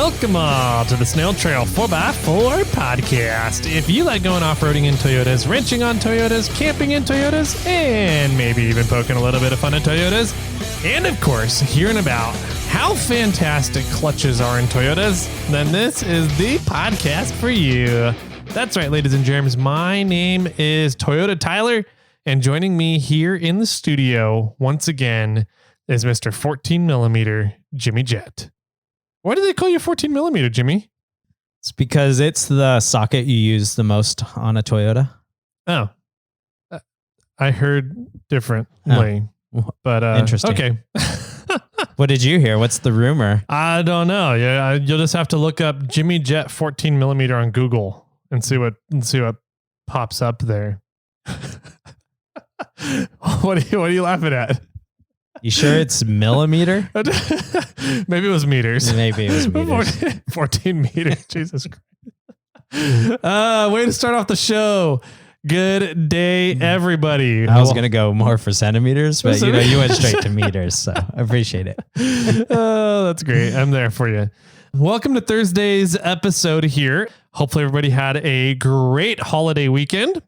Welcome all to the Snail Trail 4x4 podcast. If you like going off-roading in Toyotas, wrenching on Toyotas, camping in Toyotas, and maybe even poking a little bit of fun at Toyotas, and of course, hearing about how fantastic clutches are in Toyotas, then this is the podcast for you. That's right, ladies and germs. My name is Toyota Tyler, and joining me here in the studio once again is Mr. 14mm Jimmy Jett. Why do they call you 14mm, Jimmy? It's because it's the socket you use the most on a Toyota. Oh, I heard differently, but interesting. Okay. What did you hear? What's the rumor? I don't know. Yeah, you'll just have to look up Jimmy Jett 14mm on Google and see what pops up there. What are you laughing at? You sure it's millimeter? Maybe it was meters. Maybe it was meters. 14 meters. Jesus Christ. Way to start off the show. Good day, everybody. I was going to go more for centimeters, but you went straight to meters, so I appreciate it. Oh, that's great. I'm there for you. Welcome to Thursday's episode here. Hopefully everybody had a great holiday weekend.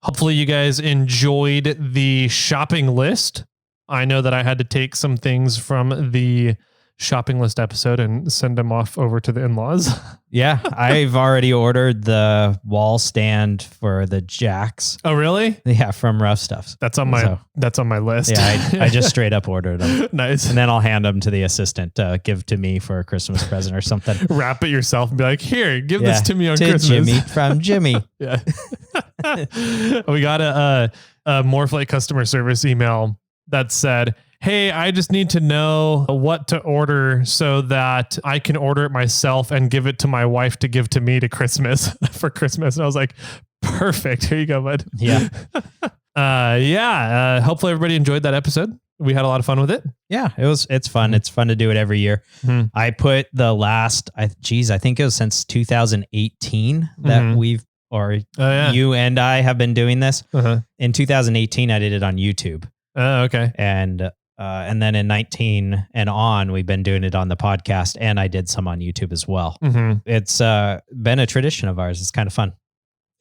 Hopefully you guys enjoyed the shopping list. I know that I had to take some things from the shopping list episode and send them off over to the in-laws. Yeah, I've already ordered the wall stand for the jacks. Oh, really? Yeah, from Rough Stuffs. That's on my list. Yeah, I just straight up ordered them. Nice. And then I'll hand them to the assistant to give to me for a Christmas present or something. Wrap it yourself and be like, here, give this to me on Christmas. Jimmy from Jimmy. Yeah. We got a MORRFlate customer service email that said, hey, I just need to know what to order so that I can order it myself and give it to my wife to give to me to Christmas for Christmas. And I was like, perfect. Here you go, bud. Yeah. Hopefully everybody enjoyed that episode. We had a lot of fun with it. Yeah, it's fun. It's fun to do it every year. Mm-hmm. I put the last, I think it was since 2018 that you and I have been doing this. Uh-huh. In 2018, I did it on YouTube. Oh, okay. And then in 19 and on, we've been doing it on the podcast, and I did some on YouTube as well. Mm-hmm. It's been a tradition of ours. It's kind of fun.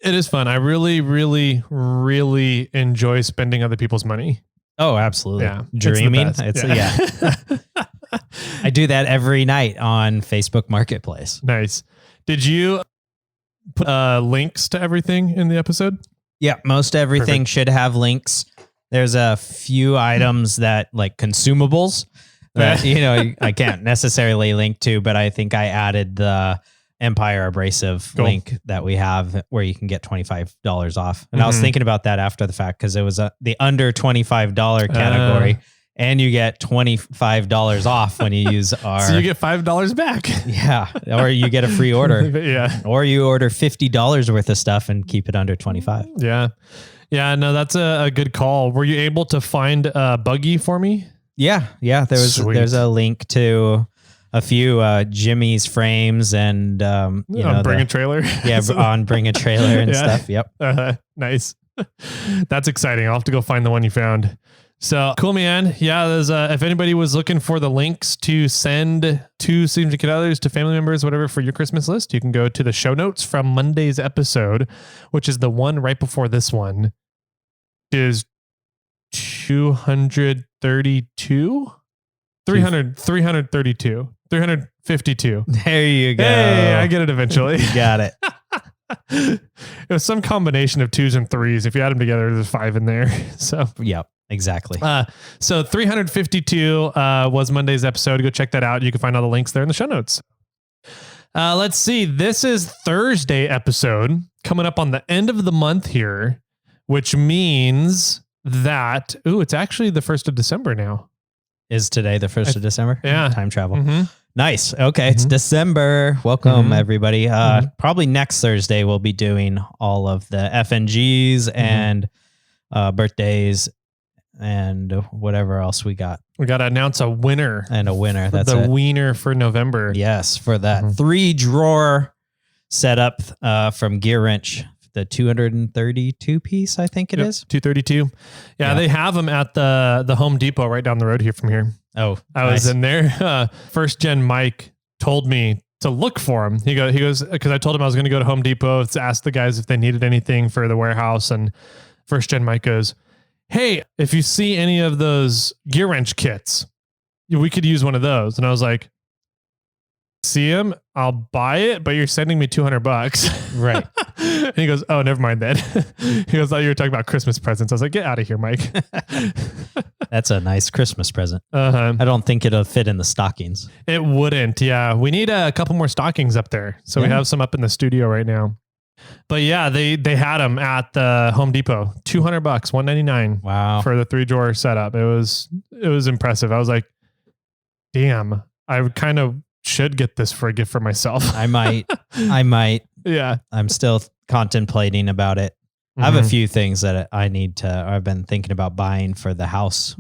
It is fun. I really, really, really enjoy spending other people's money. Oh, absolutely. Yeah. Dreaming. I do that every night on Facebook Marketplace. Nice. Did you put links to everything in the episode? Yeah, most everything should have links. There's a few items that like consumables that, I can't necessarily link to, but I think I added the Empire Abrasive link that we have where you can get $25 off. And I was thinking about that after the fact because it was the under $25 category and you get $25 off when you use our... So you get $5 back. Yeah. Or you get a free order. Yeah. Or you order $50 worth of stuff and keep it under 25. Yeah. Yeah, no, that's a good call. Were you able to find a buggy for me? Yeah. There's a link to a few Jimmy's frames and Bring a Trailer. Yeah, on Bring a Trailer and stuff. Yep. Nice. That's exciting. I'll have to go find the one you found. So cool, man. Yeah, there's if anybody was looking for the links to send to significant others, to family members, whatever, for your Christmas list, you can go to the show notes from Monday's episode, which is the one right before this one. Is 232? 332. 352. There you go. Hey, I get it eventually. Got it. It was some combination of 2s and 3s. If you add them together, there's 5 in there. So, yep, exactly. So 352 was Monday's episode. Go check that out. You can find all the links there in the show notes. Let's see. This is Thursday episode coming up on the end of the month here, which means that, it's actually the 1st of December now. Is today the 1st of December? Yeah. Time travel. Mm-hmm. Nice. Okay. It's December. Welcome, everybody. Probably next Thursday, we'll be doing all of the FNGs and birthdays and whatever else we got. We got to announce a winner. And a winner. That's the wiener for November. Yes. For that 3-drawer setup from Gear Wrench. The 232 piece, I think it is. 232. Yeah, they have them at the Home Depot right down the road here from here. Oh, I was in there. First Gen Mike told me to look for them. He goes, because I told him I was going to go to Home Depot to ask the guys if they needed anything for the warehouse. And First Gen Mike goes, hey, if you see any of those gear wrench kits, we could use one of those. And I was like, see him, I'll buy it, but you're sending me $200. Right. And he goes, oh, never mind then. He goes, I thought you were talking about Christmas presents. I was like, get out of here, Mike. That's a nice Christmas present. Uh-huh. I don't think it'll fit in the stockings. It wouldn't. Yeah. We need a couple more stockings up there. So we have some up in the studio right now. But yeah, they had them at the Home Depot, $200, $199. Wow. For the 3-drawer setup. It was impressive. I was like, damn, I kind of should get this for a gift for myself. I might. Yeah. I'm still contemplating about it. I have a few things that I've been thinking about buying for the house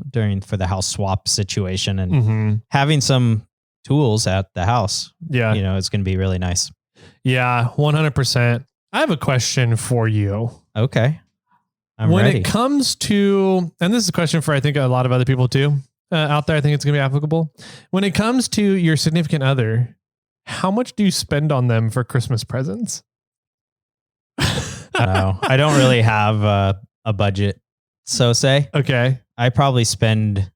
for the house swap situation, and having some tools at the house. Yeah. It's going to be really nice. Yeah. 100%. I have a question for you. Okay. When ready. It comes to, and this is a question for, I think, a lot of other people too, out there, I think it's going to be applicable. When it comes to your significant other, how much do you spend on them for Christmas presents? No, I don't really have a budget. So say, okay. I probably spend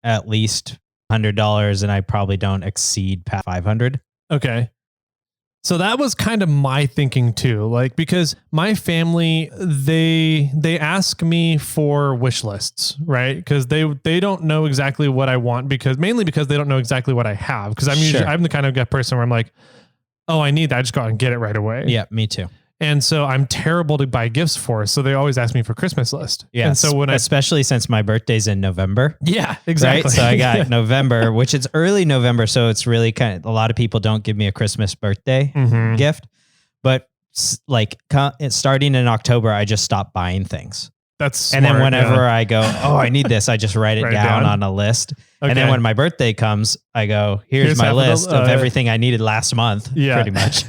at least $100, and I probably don't exceed past 500. Okay. So that was kind of my thinking too, like, because my family, they ask me for wish lists, right? Because they don't know exactly what I want, mainly because they don't know exactly what I have. Because I'm the kind of person where I'm like, oh, I need that. I just go out and get it right away. Yeah, me too. And so I'm terrible to buy gifts for. So they always ask me for Christmas list. Yeah. And so especially since my birthday's in November. Yeah, exactly. Right? So I got November, which is early November. So it's really a lot of people don't give me a Christmas birthday gift, but like starting in October, I just stopped buying things. That's smart, and then whenever I go, oh, I need this, I just write it down on a list. Okay. And then when my birthday comes, I go, here's my list of everything I needed last month, pretty much.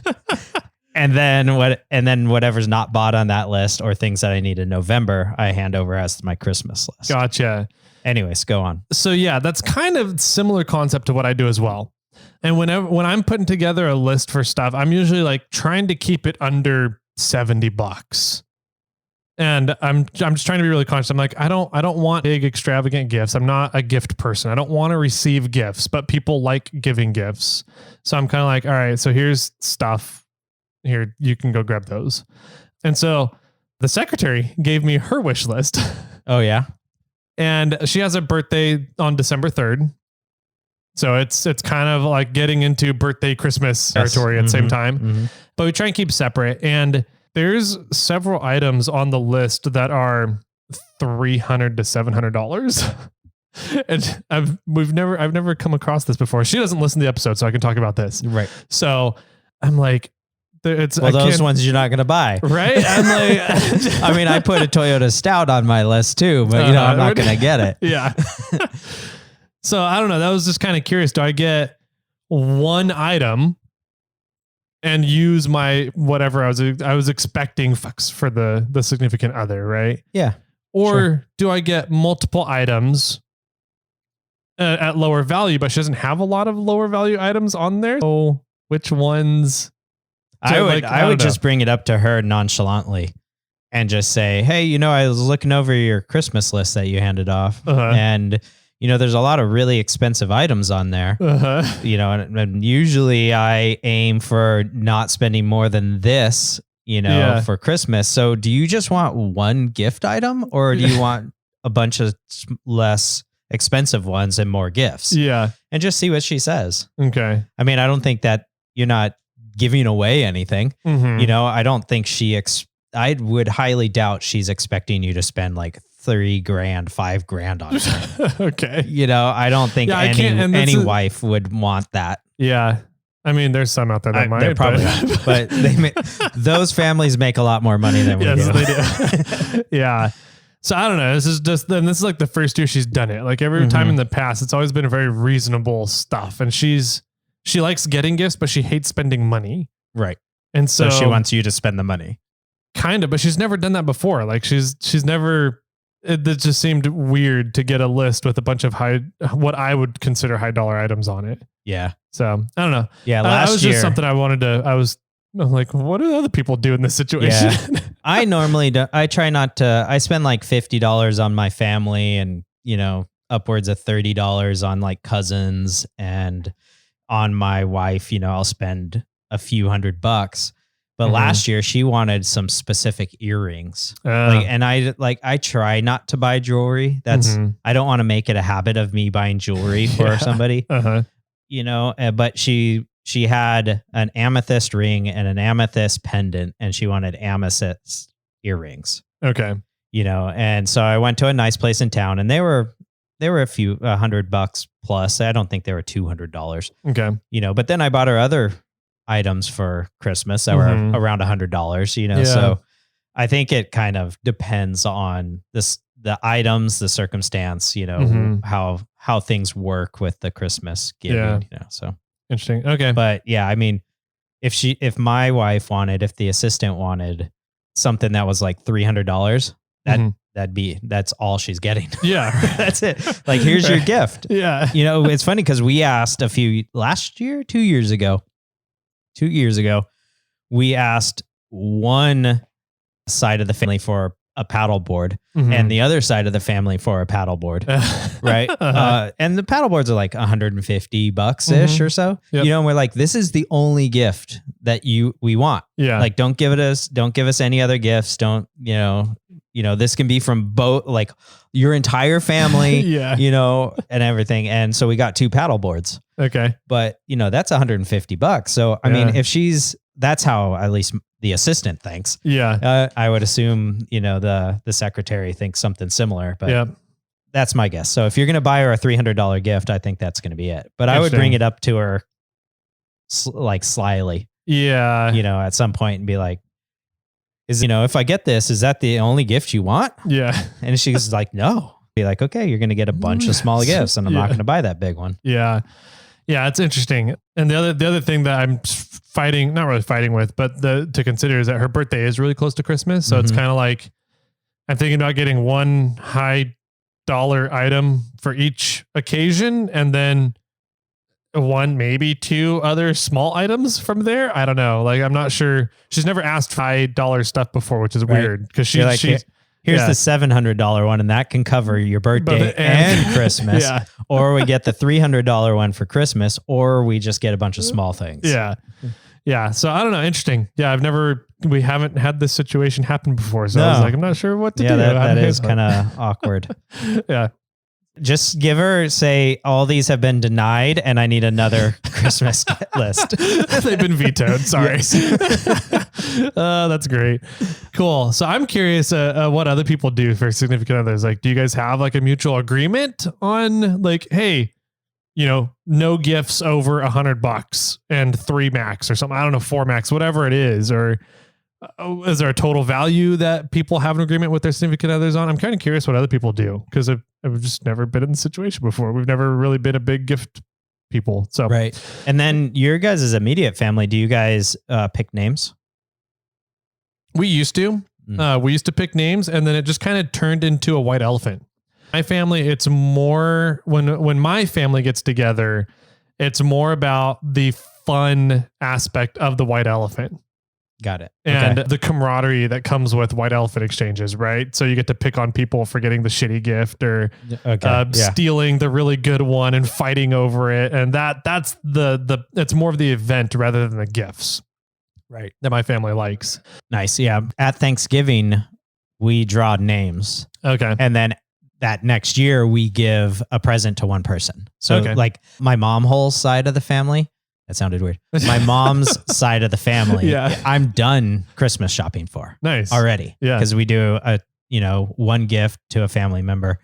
And then whatever's not bought on that list or things that I need in November, I hand over as my Christmas list. Gotcha. Anyways, go on. So yeah, that's kind of similar concept to what I do as well. And when I'm putting together a list for stuff, I'm usually like trying to keep it under $70. And I'm just trying to be really conscious. I'm like, I don't want big extravagant gifts. I'm not a gift person. I don't want to receive gifts, but people like giving gifts. So I'm kind of like, all right, so here's stuff. Here, you can go grab those. And so the secretary gave me her wish list. Oh, yeah. And she has a birthday on December 3rd. So it's kind of like getting into birthday Christmas territory at the same time. But we try and keep separate. And there's several items on the list that are $300 to $700. And I've never come across this before. She doesn't listen to the episode, so I can talk about this. Right. So I'm like, those ones you're not going to buy. Right. I'm like, I mean, I put a Toyota Stout on my list too, but I'm not going to get it. Yeah. So I don't know. That was just kind of curious. Do I get one item and use my, whatever I was expecting for the significant other, right? Yeah. Or do I get multiple items at lower value, but she doesn't have a lot of lower value items on there? So which ones? I would just bring it up to her nonchalantly and just say, hey, I was looking over your Christmas list that you handed off. And, there's a lot of really expensive items on there, and usually I aim for not spending more than this, for Christmas. So do you just want one gift item, or do you want a bunch of less expensive ones and more gifts? Yeah. And just see what she says. Okay. I mean, I don't think that you're not giving away anything. I don't think I would highly doubt she's expecting you to spend like $3,000, $5,000 on it. Okay. I don't think any wife would want that. Yeah. I mean, there's some out there that might. They're probably not, but those families make a lot more money than we do. Yes, they do. Yeah. So I don't know. This is like the first year she's done it. Like every time in the past, it's always been very reasonable stuff. And she likes getting gifts, but she hates spending money. Right. And so she wants you to spend the money. Kind of, but she's never done that before. Like she's never, it just seemed weird to get a list with a bunch of what I would consider high dollar items on it. Yeah. So I don't know. Yeah. That was Last year, just something I wanted to, I'm like, what do other people do in this situation? Yeah. I normally do. I try not to. I spend like $50 on my family, and upwards of $30 on like cousins, and on my wife. I'll spend a few $100. But last year she wanted some specific earrings, and I try not to buy jewelry. I don't want to make it a habit of me buying jewelry for somebody. But she had an amethyst ring and an amethyst pendant, and she wanted amethyst earrings. Okay. And so I went to a nice place in town, and they were a few $100 plus. I don't think they were $200. Okay. But then I bought her other items for Christmas that were around $100, so I think it kind of depends on the items, the circumstance, how things work with the Christmas giving, so. Interesting. Okay. But yeah, I mean, if my wife if the assistant wanted something that was like $300, that's all she's getting. Yeah. That's it. Like, here's your gift. Yeah. It's funny because we asked 2 years ago, we asked one side of the family for a paddle board and the other side of the family for a paddle board. Right. And the paddle boards are like $150 ish or so, and we're like, this is the only gift that we want. Yeah. Like, don't give us any other gifts. Don't, this can be from both, like your entire family, and everything. And so we got 2 paddle boards. Okay. But that's $150. So, I mean, that's how at least the assistant thinks. Yeah. I would assume, the secretary thinks something similar, but that's my guess. So if you're going to buy her a $300 gift, I think that's going to be it. But I would bring it up to her like slyly. Yeah. At some point and be like, if I get this, is that the only gift you want? Yeah. And she's like, no. Be like, okay, you're going to get a bunch of small gifts, and I'm not going to buy that big one. Yeah. Yeah. It's interesting. And the other thing that I'm not really fighting with, but to consider is that her birthday is really close to Christmas. So it's kind of like, I'm thinking about getting one high dollar item for each occasion, and then one, maybe 2 other small items from there. I don't know. Like, I'm not sure. She's never asked high dollar stuff before, which is weird because she's like, here's the $700 one, and that can cover your birthday and Christmas. Yeah. Or we get the $300 one for Christmas, or we just get a bunch of small things. Yeah. Yeah. So I don't know. Interesting. Yeah. We haven't had this situation happen before. So I was like, I'm not sure what to do. That is kind of awkward. Yeah. Just say all these have been denied and I need another Christmas list. They've been vetoed. Sorry. That's great. Cool. So I'm curious what other people do for significant others. Like, do you guys have like a mutual agreement on like, hey, no gifts over $100 and 3 max or something? I don't know, 4 max, whatever it is. Or is there a total value that people have an agreement with their significant others on? I'm kind of curious what other people do, because I've just never been in the situation before. We've never really been a big gift people. So right. And then your guys' immediate family, do you guys pick names? We used to. We used to pick names, and then it just kind of turned into a white elephant. My family, it's more when my family gets together, it's more about the fun aspect of the white elephant. Got it. And the camaraderie that comes with white elephant exchanges, right? So you get to pick on people for getting the shitty gift or stealing the really good one and fighting over it. And that's it's more of the event rather than the gifts. Right. That my family likes. Nice. Yeah. At Thanksgiving, we draw names. Okay. And then that next year we give a present to one person. So like my mom whole side of the family, that sounded weird. My mom's side of the family, I'm done Christmas shopping for. Nice. Already. Yeah. Because we do one gift to a family member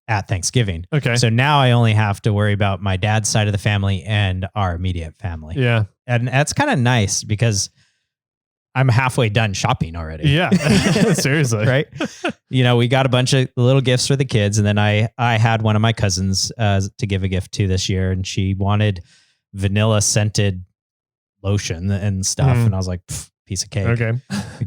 at Thanksgiving. Okay. So now I only have to worry about my dad's side of the family and our immediate family. Yeah. And that's kind of nice because I'm halfway done shopping already. Yeah. Seriously. Right. We got a bunch of little gifts for the kids. And then I had one of my cousins to give a gift to this year, and she wanted vanilla scented lotion and stuff. And I was like, piece of cake. Okay.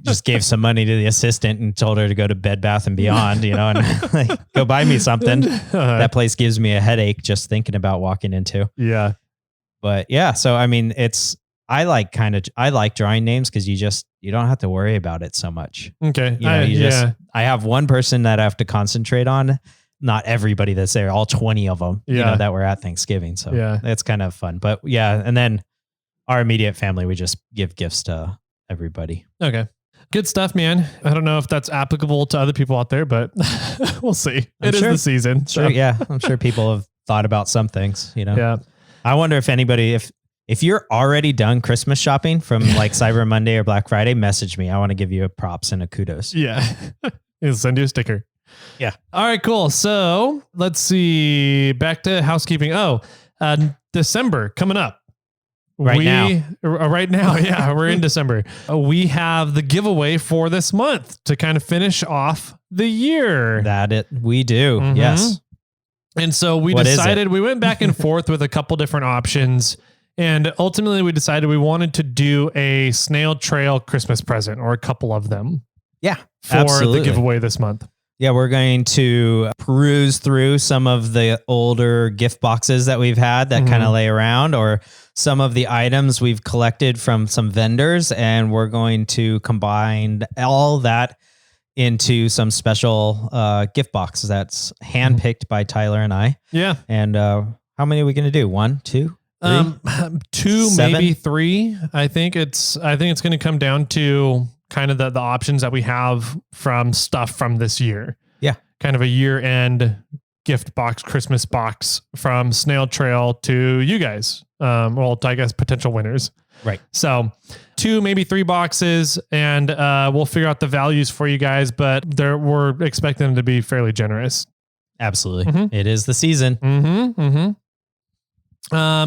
Just gave some money to the assistant and told her to go to Bed Bath and Beyond, and like, go buy me something. That place gives me a headache just thinking about walking into. Yeah. But yeah, so I mean, I like drawing names because you don't have to worry about it so much. Okay. I have one person that I have to concentrate on. Not everybody that's there, all 20 of them, that were at Thanksgiving. So it's kind of fun. But yeah, and then our immediate family, we just give gifts to everybody. Okay. Good stuff, man. I don't know if that's applicable to other people out there, but we'll see. It is the season. So. Sure, yeah. I'm sure people have thought about some things, Yeah. I wonder if anybody, if you're already done Christmas shopping from like Cyber Monday or Black Friday, message me. I want to give you a props and a kudos. Yeah. I'll send you a sticker. Yeah. All right, cool. So let's see. Back to housekeeping. December coming up. Right now. Yeah, we're in December. We have the giveaway for this month to kind of finish off the year. We do. Mm-hmm. Yes. And so we decided, we went back and forth with a couple different options. And ultimately we decided we wanted to do a snail trail Christmas present or a couple of them. Yeah. For the giveaway this month. Yeah, we're going to peruse through some of the older gift boxes that we've had that kind of lay around, or some of the items we've collected from some vendors, and we're going to combine all that into some special gift box that's handpicked by Tyler and I. Yeah. And how many are we going to do? 1, 2, 3? 2, 7? maybe 3. I think it's going to come down to kind of the options that we have from stuff from this year. Yeah. Kind of a year-end gift box, Christmas box from Snail Trail to you guys. To, I guess, potential winners. Right. So 2, maybe 3 boxes, and we'll figure out the values for you guys, but we're expecting them to be fairly generous. Absolutely. Mm-hmm. It is the season. Mm-hmm. Mm-hmm.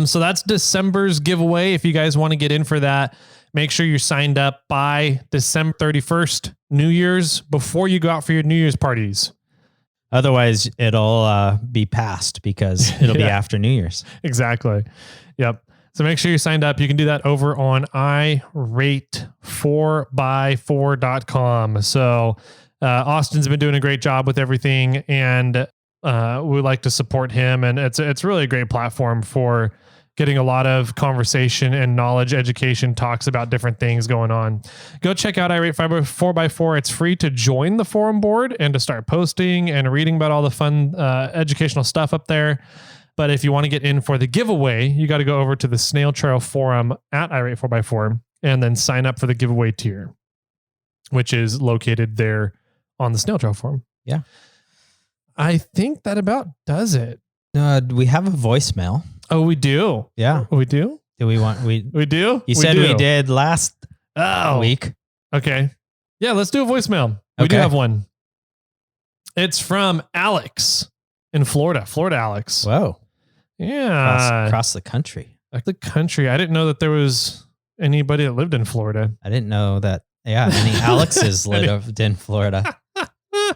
So that's December's giveaway. If you guys want to get in for that, make sure you're signed up by December 31st, New Year's, before you go out for your New Year's parties. Otherwise, it'll be past because it'll be after New Year's. Exactly. Yep. So make sure you're signed up. You can do that over on irate4by4.com. So Austin's been doing a great job with everything, and we like to support him. And it's really a great platform for getting a lot of conversation and knowledge, education, talks about different things going on. Go check out irate 4x4. It's free to join the forum board and to start posting and reading about all the fun educational stuff up there. But if you want to get in for the giveaway, you got to go over to the Snail Trail forum at irate 4x4 and then sign up for the giveaway tier, which is located there on the Snail Trail forum. Yeah. I think that about does it. We have a voicemail. Oh, we do. Yeah, we do. Do we want we do? You said we did last week. Okay. Yeah, let's do a voicemail. We do have one. It's from Alex in Florida. Florida Alex. Whoa. Yeah. Across the country. The country. I didn't know that there was anybody that lived in Florida. I didn't know that. Yeah, any Alexes lived in Florida.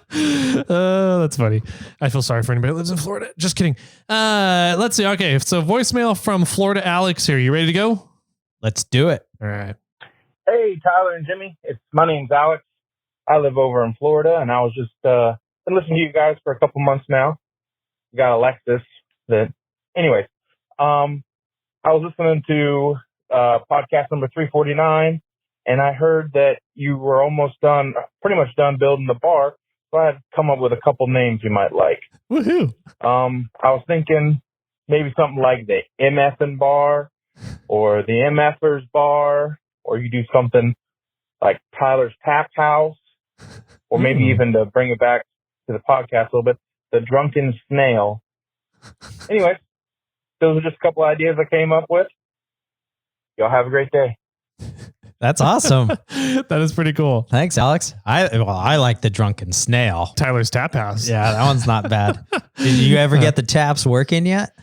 That's funny. I feel sorry for anybody that lives in Florida. Just kidding. Let's see. Okay, so voicemail from Florida Alex here. You ready to go? Let's do it. All right. Hey, Tyler and Jimmy. My name's Alex. I live over in Florida, and I was just been listening to you guys for a couple months now. You got a Lexus. Anyways, I was listening to podcast number 349, and I heard that you were pretty much done building the bar. So I had come up with a couple names you might like. Woohoo! I was thinking maybe something like the MFing bar or the MFers bar, or you do something like Tyler's Tap House, or maybe even to bring it back to the podcast a little bit, the Drunken Snail. Anyway, those are just a couple ideas I came up with. Y'all have a great day. That's awesome. That is pretty cool. Thanks, Alex. I like the Drunken Snail. Tyler's Tap House. Yeah, that one's not bad. Did you ever get the taps working yet?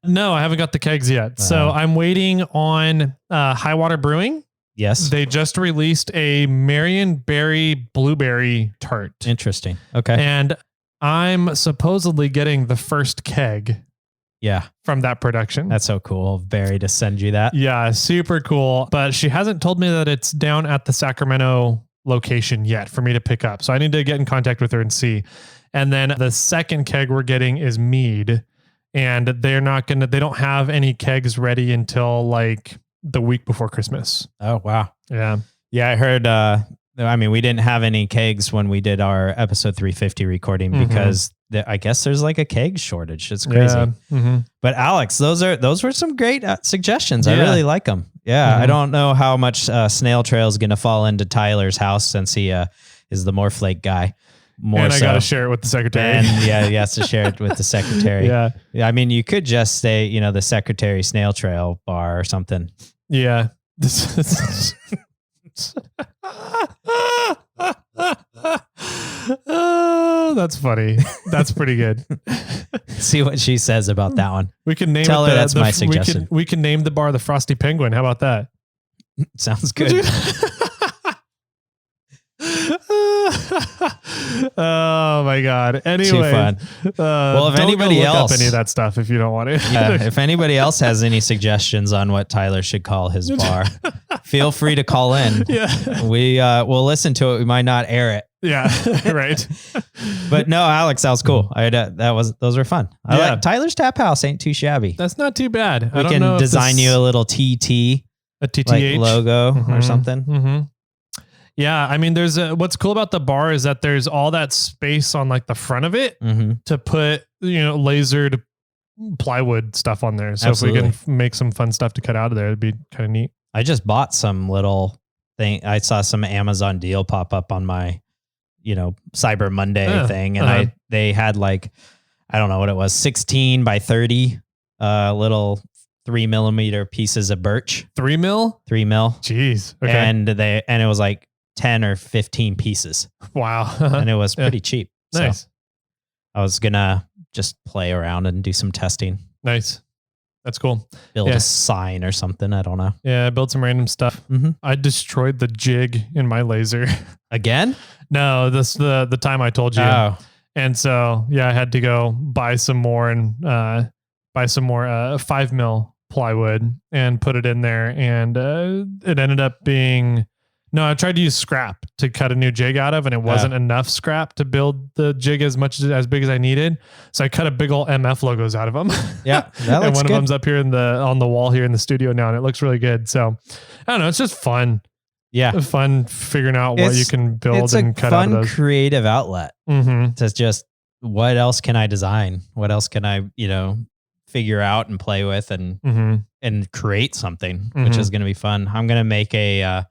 No, I haven't got the kegs yet. So I'm waiting on High Water Brewing. Yes. They just released a Marion Berry Blueberry Tart. Interesting. Okay. And I'm supposedly getting the first keg. Yeah. From that production. That's so cool of Barry to send you that. Yeah, super cool. But she hasn't told me that it's down at the Sacramento location yet for me to pick up. So I need to get in contact with her and see. And then the second keg we're getting is mead. and they don't have any kegs ready until like the week before Christmas. Oh, wow. Yeah. Yeah, I heard, we didn't have any kegs when we did our episode 350 recording because I guess there's like a keg shortage. It's crazy. Yeah. Mm-hmm. But Alex, those were some great suggestions. I really like them. Yeah. I don't know how much Snail Trail is going to fall into Tyler's house since he is the MORRFlate guy. And I got to share it with the secretary. And yeah, he has to share it with the secretary. Yeah. I mean, you could just say, the secretary Snail Trail bar or something. Yeah. Oh, that's funny. That's pretty good. See what she says about that one. We can name Tell her that's my suggestion. We can name the bar the Frosty Penguin. How about that? Sounds good. Oh my God. Anyway, too fun. Well, if anybody else up any of that stuff, if you don't want to, if anybody else has any suggestions on what Tyler should call his bar, feel free to call in. Yeah, we'll listen to it. We might not air it. Yeah, right. But no, Alex, that was cool. Those were fun. I like Tyler's Tap House. Ain't too shabby. That's not too bad. We can design you a little TT, a TTH logo or something. Mm-hmm. Yeah, I mean, what's cool about the bar is that there's all that space on like the front of it to put lasered plywood stuff on there. So Absolutely. If we can make some fun stuff to cut out of there, it'd be kind of neat. I just bought some little thing. I saw some Amazon deal pop up on my Cyber Monday thing, and they had like, I don't know what it was, 16 by 30 little 3 millimeter pieces of birch. 3 mil? 3 mil. Jeez. Okay. And it was like 10 or 15 pieces. Wow. And it was pretty cheap. Nice. So I was gonna just play around and do some testing. Nice. That's cool. Build a sign or something. I don't know. Yeah, build some random stuff. Mm-hmm. I destroyed the jig in my laser. Again? No, this the time I told you. Oh. And so I had to go buy some more 5 mil plywood and put it in there, and it ended up being I tried to use scrap to cut a new jig out of, and it wasn't enough scrap to build the jig as big as I needed. So I cut a big old MF logos out of them. Yeah, that looks and one good. of them's up here on the wall here in the studio now, and it looks really good. So I don't know, it's just fun. Yeah, fun figuring out what you can build and cut out of those. It's a fun creative outlet. Mm-hmm. To just, what else can I design? What else can I figure out and play with and create something, which is going to be fun. I'm going to make a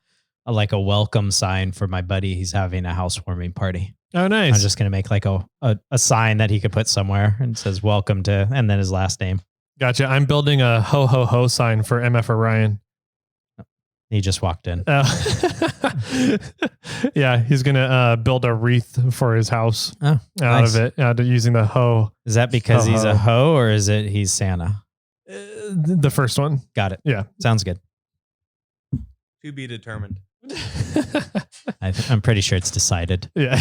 welcome sign for my buddy. He's having a housewarming party. Oh, nice. I'm just going to make like a sign that he could put somewhere and says welcome to, and then his last name. Gotcha. I'm building a ho ho ho sign for MF Orion. He just walked in. Yeah, he's going to build a wreath for his house of it using the hoe. Is that because he's a hoe, or is it he's Santa? The first one. Got it. Yeah. Sounds good. To be determined. I'm pretty sure it's decided. Yeah.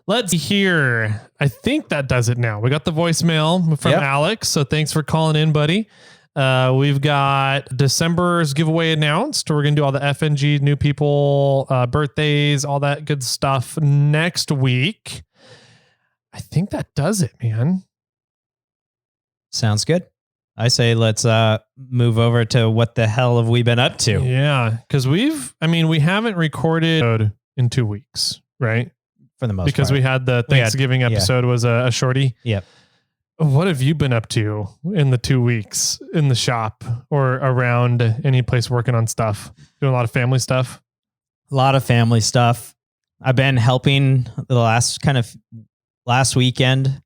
Let's hear. I think that does it now. We got the voicemail from Alex. So thanks for calling in, buddy. We've got December's giveaway announced. We're going to do all the FNG, new people, birthdays, all that good stuff next week. I think that does it, man. Sounds good. I say let's move over to what the hell have we been up to? Yeah, because we haven't recorded in 2 weeks, right? For the most part. Because we had the Thanksgiving episode was a shorty. Yep. What have you been up to in the 2 weeks in the shop or around any place working on stuff? Doing a lot of family stuff? A lot of family stuff. I've been helping the last weekend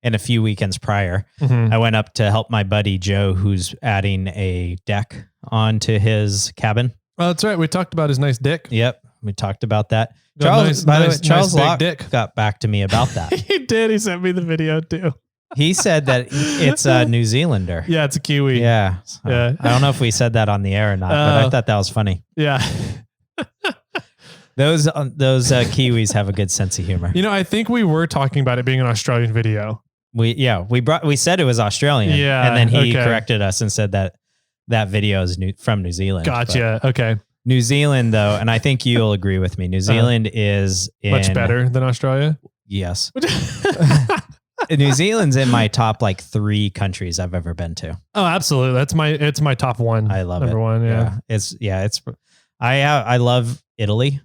and a few weekends prior. Mm-hmm. I went up to help my buddy Joe, who's adding a deck onto his cabin. Oh, that's right. We talked about his nice dick. Yep. We talked about that. Charles Locke dick got back to me about that. He did. He sent me the video too. He said that it's a New Zealander. Yeah, it's a Kiwi. Yeah. I don't know if we said that on the air or not, but I thought that was funny. Yeah. Those Kiwis have a good sense of humor. I think we were talking about it being an Australian video. We said it was Australian. Yeah. And then he corrected us and said that video is from New Zealand. Gotcha. Okay. New Zealand, though, and I think you'll agree with me, New Zealand is much better than Australia. Yes. New Zealand's in my top like 3 countries I've ever been to. Oh, absolutely. It's my top one. I love Number it. one. Yeah. I love Italy,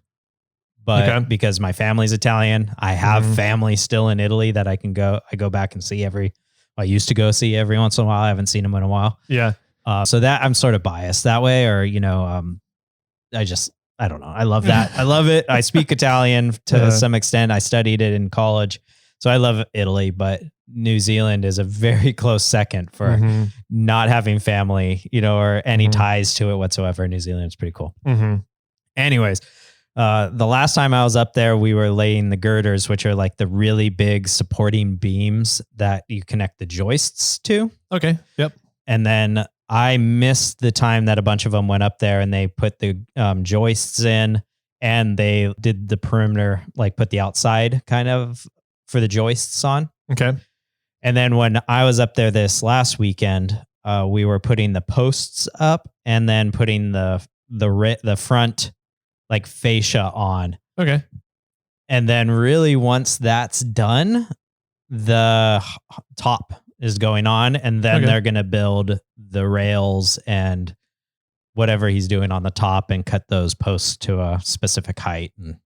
but because my family's Italian, I have family still in Italy that I go back and see I used to go see every once in a while. I haven't seen them in a while. Yeah. So that I'm sort of biased that way, or, I don't know. I love that. I love it. I speak Italian to some extent. I studied it in college. So I love Italy, but New Zealand is a very close second for not having family, or any ties to it whatsoever. New Zealand's pretty cool. Anyways, the last time I was up there, we were laying the girders, which are like the really big supporting beams that you connect the joists to. Okay. Yep. And then I missed the time that a bunch of them went up there and they put the joists in, and they did the perimeter, like put the outside kind of for the joists on. Okay. And then when I was up there this last weekend, we were putting the posts up and then putting the front like fascia on. Okay. And then really once that's done, the top is going on, and then they're going to build the rails and whatever he's doing on the top and cut those posts to a specific height and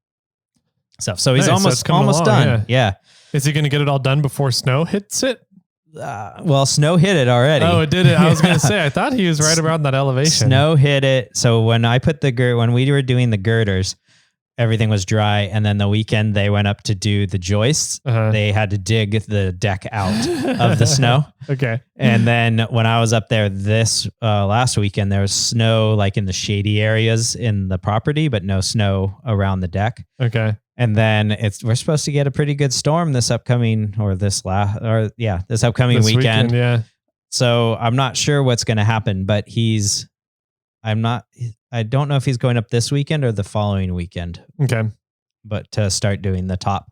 stuff. So he's almost done. Yeah. Is he going to get it all done before snow hits it? Well, snow hit it already. Oh, it did it. I was going to say, I thought he was right around that elevation. Snow hit it. So when I put when we were doing the girders, everything was dry. And then the weekend they went up to do the joists. They had to dig the deck out of the snow. Okay. And then when I was up there this last weekend, there was snow like in the shady areas in the property, but no snow around the deck. Okay. And then we're supposed to get a pretty good storm this upcoming this upcoming weekend. Yeah. So I'm not sure what's going to happen, but I don't know if he's going up this weekend or the following weekend. Okay. But to start doing the top,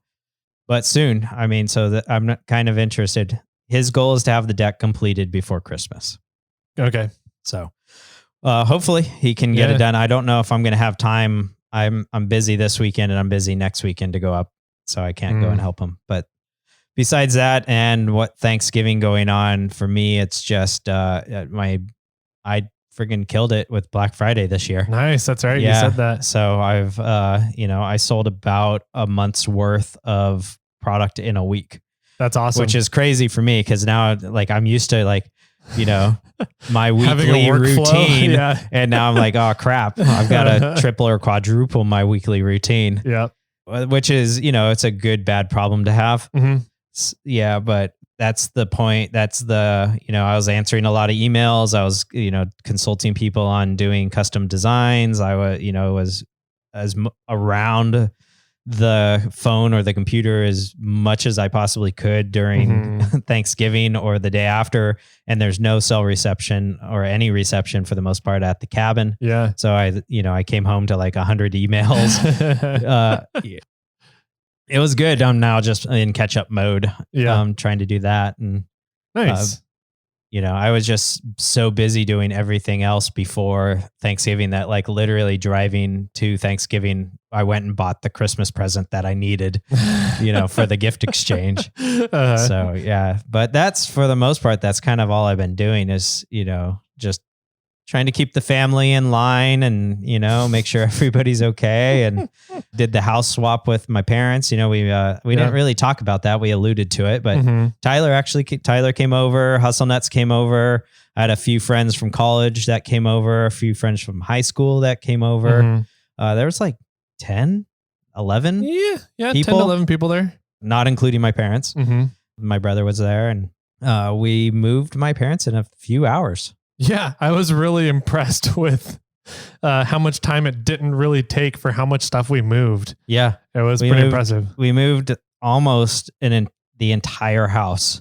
but soon. I mean, I'm not kind of interested. His goal is to have the deck completed before Christmas. Okay. So hopefully he can get it done. I don't know if I'm going to have time. I'm busy this weekend and I'm busy next weekend to go up, so I can't go and help him. But besides that, and what Thanksgiving going on for me, it's just I friggin' killed it with Black Friday this year. Nice. That's right. Yeah. You said that. So I've I sold about a month's worth of product in a week. That's awesome. Which is crazy for me because now like I'm used to like my weekly routine. Yeah. And now I'm like, oh crap, I've got to triple or quadruple my weekly routine. Yeah. Which is, it's a good, bad problem to have. Yeah. But that's the point. That's I was answering a lot of emails. I was, consulting people on doing custom designs. I was, around the phone or the computer as much as I possibly could during Thanksgiving or the day after. And there's no cell reception or any reception for the most part at the cabin. Yeah. So I came home to like 100 emails. It was good. I'm now just in catch up mode. Yeah. Trying to do that. And nice. I was just so busy doing everything else before Thanksgiving that like literally driving to Thanksgiving, I went and bought the Christmas present that I needed, for the gift exchange. So yeah, but that's for the most part, that's kind of all I've been doing is, just trying to keep the family in line and, make sure everybody's okay. And did the house swap with my parents. We didn't really talk about that. We alluded to it, but Tyler came over, Hustle Nuts came over. I had a few friends from college that came over, a few friends from high school that came over. There was like 10, 11 people. 10 to 11 people there. Not including my parents. My brother was there and we moved my parents in a few hours. Yeah, I was really impressed with how much time it didn't really take for how much stuff we moved. Yeah. It was pretty impressive. We moved almost in the entire house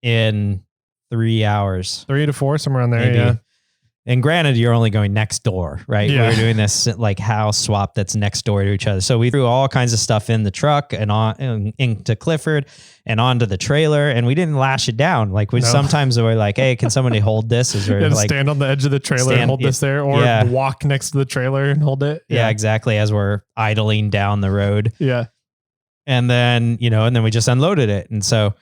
in 3 hours. 3 to 4, somewhere around there, maybe. yeah. And granted, you're only going next door, right? Yeah. We were doing this like house swap that's next door to each other. So we threw all kinds of stuff in the truck and into Clifford and onto the trailer, and we didn't lash it down. Like sometimes we're like, "Hey, can somebody hold this?" As we're like, stand on the edge of the trailer and hold this there, or walk next to the trailer and hold it. Yeah, exactly. As we're idling down the road. Yeah. And then, and then we just unloaded it. And so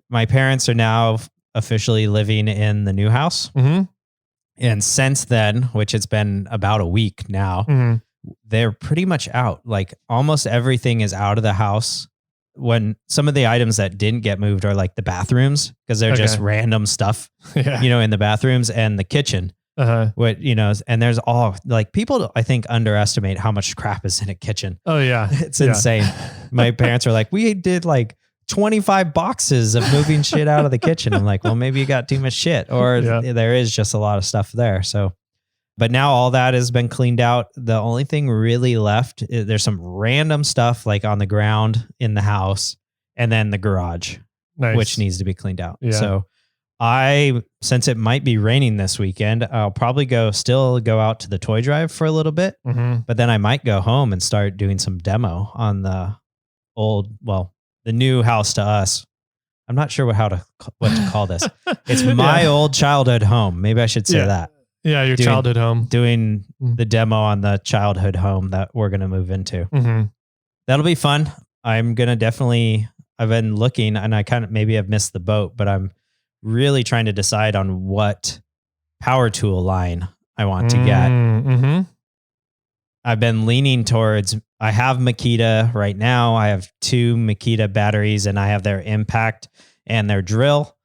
my parents are now officially living in the new house. Mm-hmm. And since then, which it's been about a week now, Mm-hmm. they're pretty much out. Like almost everything is out of the house. When some of the items that didn't get moved are like the bathrooms, because they're just random stuff, Yeah. in the bathrooms, and the kitchen. What, and there's all like people, I think, underestimate how much crap is in a kitchen. Oh yeah. It's insane. My parents are like, we did like 25 boxes of moving shit out of the kitchen. I'm like, well, maybe you got too much shit, or there is just a lot of stuff there. So, but now all that has been cleaned out. The only thing really left, there's some random stuff like on the ground in the house, and then the garage, which needs to be cleaned out. Yeah. So since it might be raining this weekend, I'll probably still go out to the toy drive for a little bit, but then I might go home and start doing some demo on the the new house to us. I'm not sure what to call this. It's my old childhood home. Maybe I should say that. Yeah, your childhood home. Doing the demo on the childhood home that we're going to move into. Mm-hmm. That'll be fun. I'm going to I've been looking, and I maybe have missed the boat, but I'm really trying to decide on what power tool line I want to get. Mm-hmm. I've been leaning towards, I have Makita right now. I have 2 Makita batteries, and I have their impact and their drill.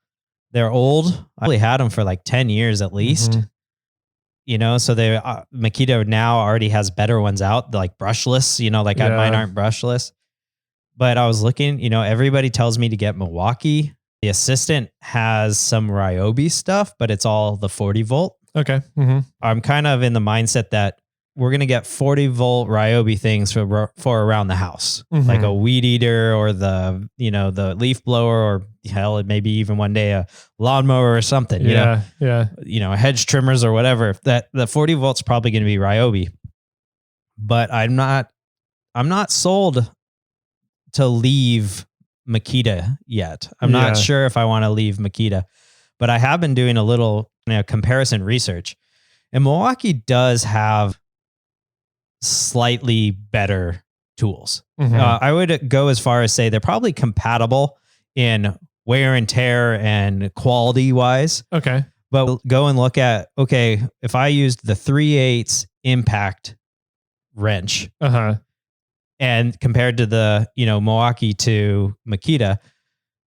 They're old. I really had them for like 10 years at least. Mm-hmm. So they Makita now already has better ones out, like brushless, mine aren't brushless. But I was looking, everybody tells me to get Milwaukee. The assistant has some Ryobi stuff, but it's all the 40 volt. Okay. Mm-hmm. I'm kind of in the mindset that we're going to get 40 volt Ryobi things for around the house, like a weed eater or the leaf blower, or hell, maybe even one day a lawnmower or something, hedge trimmers or whatever. That the 40 volts probably going to be Ryobi, but I'm not sold to leave Makita yet. I'm not sure if I want to leave Makita, but I have been doing a little comparison research, and Milwaukee does have slightly better tools. I would go as far as say they're probably compatible in wear and tear and quality wise. Okay. But go and look at, if I used the 3/8 impact wrench and compared to the, Milwaukee to Makita,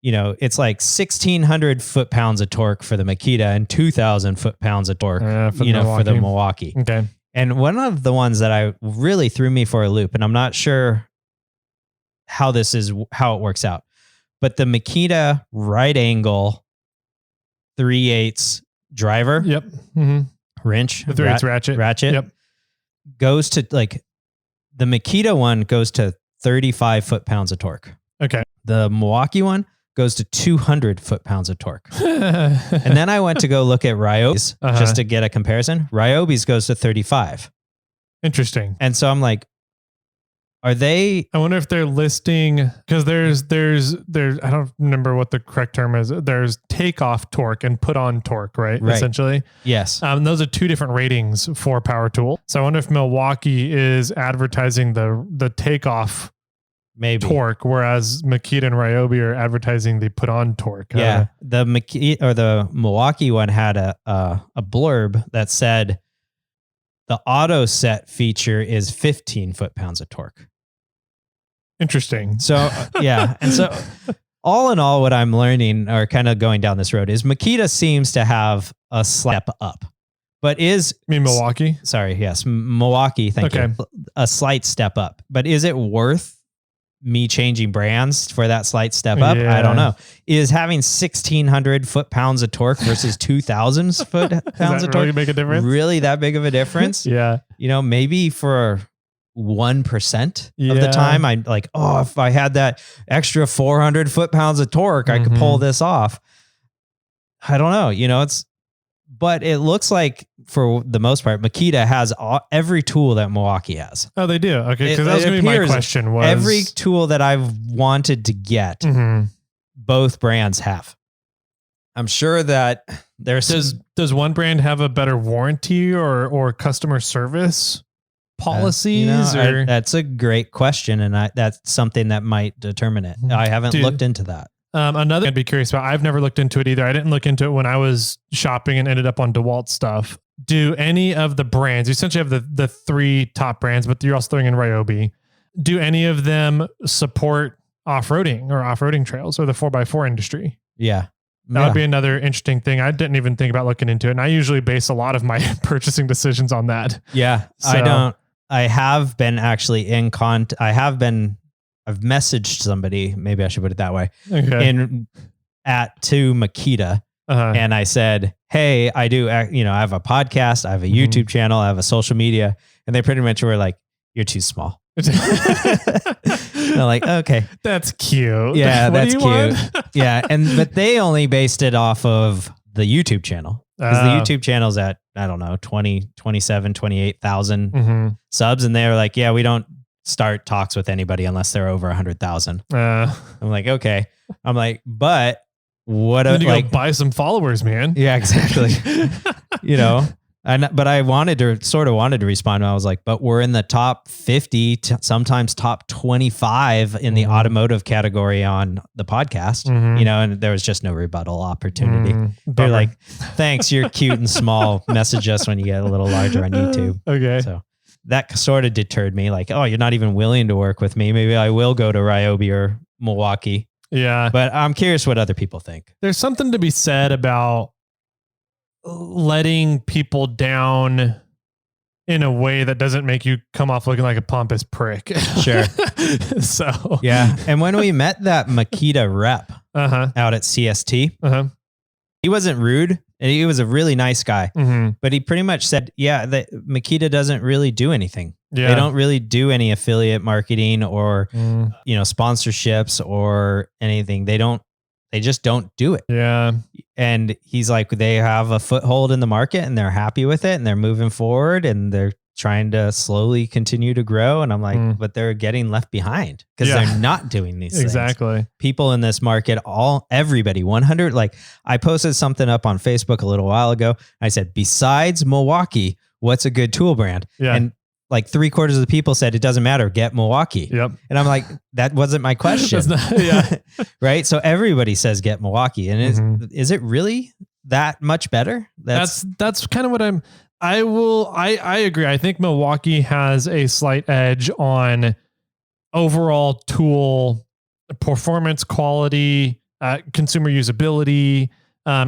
it's like 1,600 foot-pounds of torque for the Makita and 2,000 foot-pounds of torque, for the Milwaukee. Okay. And one of the ones that I really threw me for a loop, and I'm not sure how it works out, but the Makita right angle 3/8 driver. Yep. Mm-hmm. Wrench. The 3/8 ratchet. Yep. Goes to the Makita one goes to 35 foot-pounds of torque. Okay. The Milwaukee one goes to 200 foot-pounds of torque. And then I went to go look at Ryobi's just to get a comparison. Ryobi's goes to 35. Interesting. And so I'm like, are they? I wonder if they're listing, because there's I don't remember what the correct term is. There's takeoff torque and put on torque, right? Essentially. Yes. Those are 2 different ratings for power tool. So I wonder if Milwaukee is advertising the takeoff torque, whereas Makita and Ryobi are advertising the put on torque. Yeah. The Makita or the Milwaukee one had a blurb that said the auto set feature is 15 foot-pounds of torque. Interesting. So, yeah. And so all in all, what I'm learning or kind of going down this road is Makita seems to have a step up, but you mean Milwaukee? Sorry. Yes. Milwaukee. Thank you. A slight step up, but is it worth me changing brands for that slight step up? I don't know. Is having 1,600 foot-pounds of torque versus 2,000 foot-pounds of torque really make a difference? Really that big of a difference? Yeah. Maybe for 1% of the time, I'm like, if I had that extra 400 foot-pounds of torque, I could pull this off. I don't know. But it looks like for the most part, Makita has every tool that Milwaukee has. Oh, they do? Okay. Because that was going to be my question. Every tool that I've wanted to get, both brands have. I'm sure that there's... Does one brand have a better warranty or customer service? policies? That's a great question, and that's something that might determine it. I haven't looked into that. Another I'd be curious about. I've never looked into it either. I didn't look into it when I was shopping and ended up on DeWalt stuff. Do any of the brands, you essentially have the three top brands, but you're also throwing in Ryobi. Do any of them support off-roading or off-roading trails or the 4x4 industry? Yeah. That would be another interesting thing. I didn't even think about looking into it. And I usually base a lot of my purchasing decisions on that. Yeah. So, I have been actually in I've messaged somebody, maybe I should put it that way, to Makita. And I said, hey, I have a podcast, I have a YouTube channel, I have a social media. And they pretty much were like, you're too small. They're like, okay, that's cute. Yeah, that's cute. Yeah. But they only based it off of the YouTube channel, because the YouTube channel's at, I don't know, 27, 28,000 subs. And they're like, yeah, we don't start talks with anybody unless they're over 100,000. I'm like, okay. I'm like, but what? Then you go buy some followers, man. Yeah, exactly. But I wanted to respond. I was like, but we're in the top 50, sometimes top 25 in the automotive category on the podcast, and there was just no rebuttal opportunity. They're like, thanks, you're cute and small. Message us when you get a little larger on YouTube. Okay. So that sort of deterred me. Like, oh, you're not even willing to work with me. Maybe I will go to Ryobi or Milwaukee. Yeah. But I'm curious what other people think. There's something to be said about letting people down in a way that doesn't make you come off looking like a pompous prick. Sure. So yeah. And when we met that Makita rep out at CST, he wasn't rude. He was a really nice guy, but he pretty much said, yeah, that Makita doesn't really do anything. Yeah. They don't really do any affiliate marketing or, sponsorships or anything. They just don't do it. Yeah. And he's like, they have a foothold in the market and they're happy with it and they're moving forward and they're trying to slowly continue to grow. And I'm like, but they're getting left behind because they're not doing these things. Exactly. People in this market, everybody, 100, like I posted something up on Facebook a little while ago. I said, besides Milwaukee, what's a good tool brand? Yeah. And like 3/4 of the people said, it doesn't matter, get Milwaukee. Yep. And I'm like, that wasn't my question. Right. So everybody says get Milwaukee. And is it really that much better? That's kind of what I agree. I think Milwaukee has a slight edge on overall tool performance, quality, consumer usability,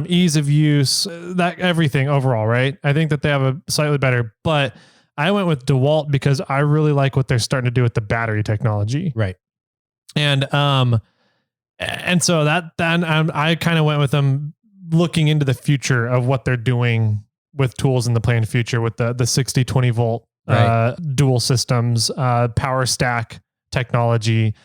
ease of use, that everything overall, right? I think that they have a slightly better, but I went with DeWalt because I really like what they're starting to do with the battery technology. Right. And so I kind of went with them looking into the future of what they're doing with tools in the planned future with the 60-20 volt dual systems, power stack technology,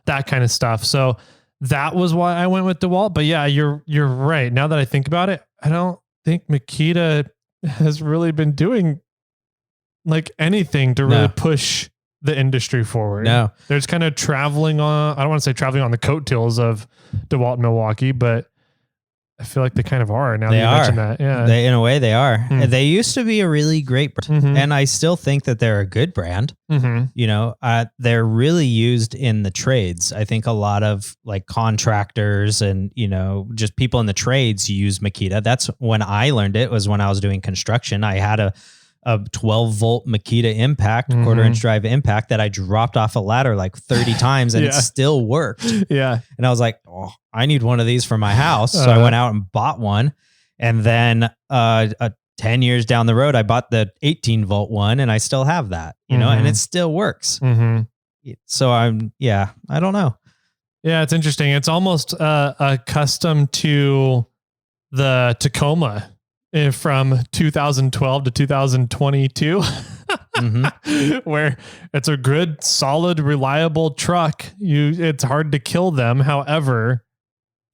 that kind of stuff. So that was why I went with DeWalt. But yeah, you're right. Now that I think about it, I don't think Makita has really been doing like anything to really push the industry forward. No, they're just kind of traveling on, I don't want to say traveling on the coattails of DeWalt and Milwaukee, but I feel like they kind of are now that you mentioned that. Yeah. In a way they are. They used to be a really great brand, and I still think that they're a good brand. They're really used in the trades. I think a lot of like contractors and, just people in the trades use Makita. That's when I learned it, was when I was doing construction. I had a 12 volt Makita impact, 1/4 drive impact that I dropped off a ladder like 30 times and it still worked. Yeah. And I was like, oh, I need one of these for my house. So I went out and bought one. And then 10 years down the road, I bought the 18 volt one and I still have that, and it still works. So I don't know. Yeah, it's interesting. It's almost accustomed to the Tacoma from 2012 to 2022, where it's a good, solid, reliable truck. It's hard to kill them. However,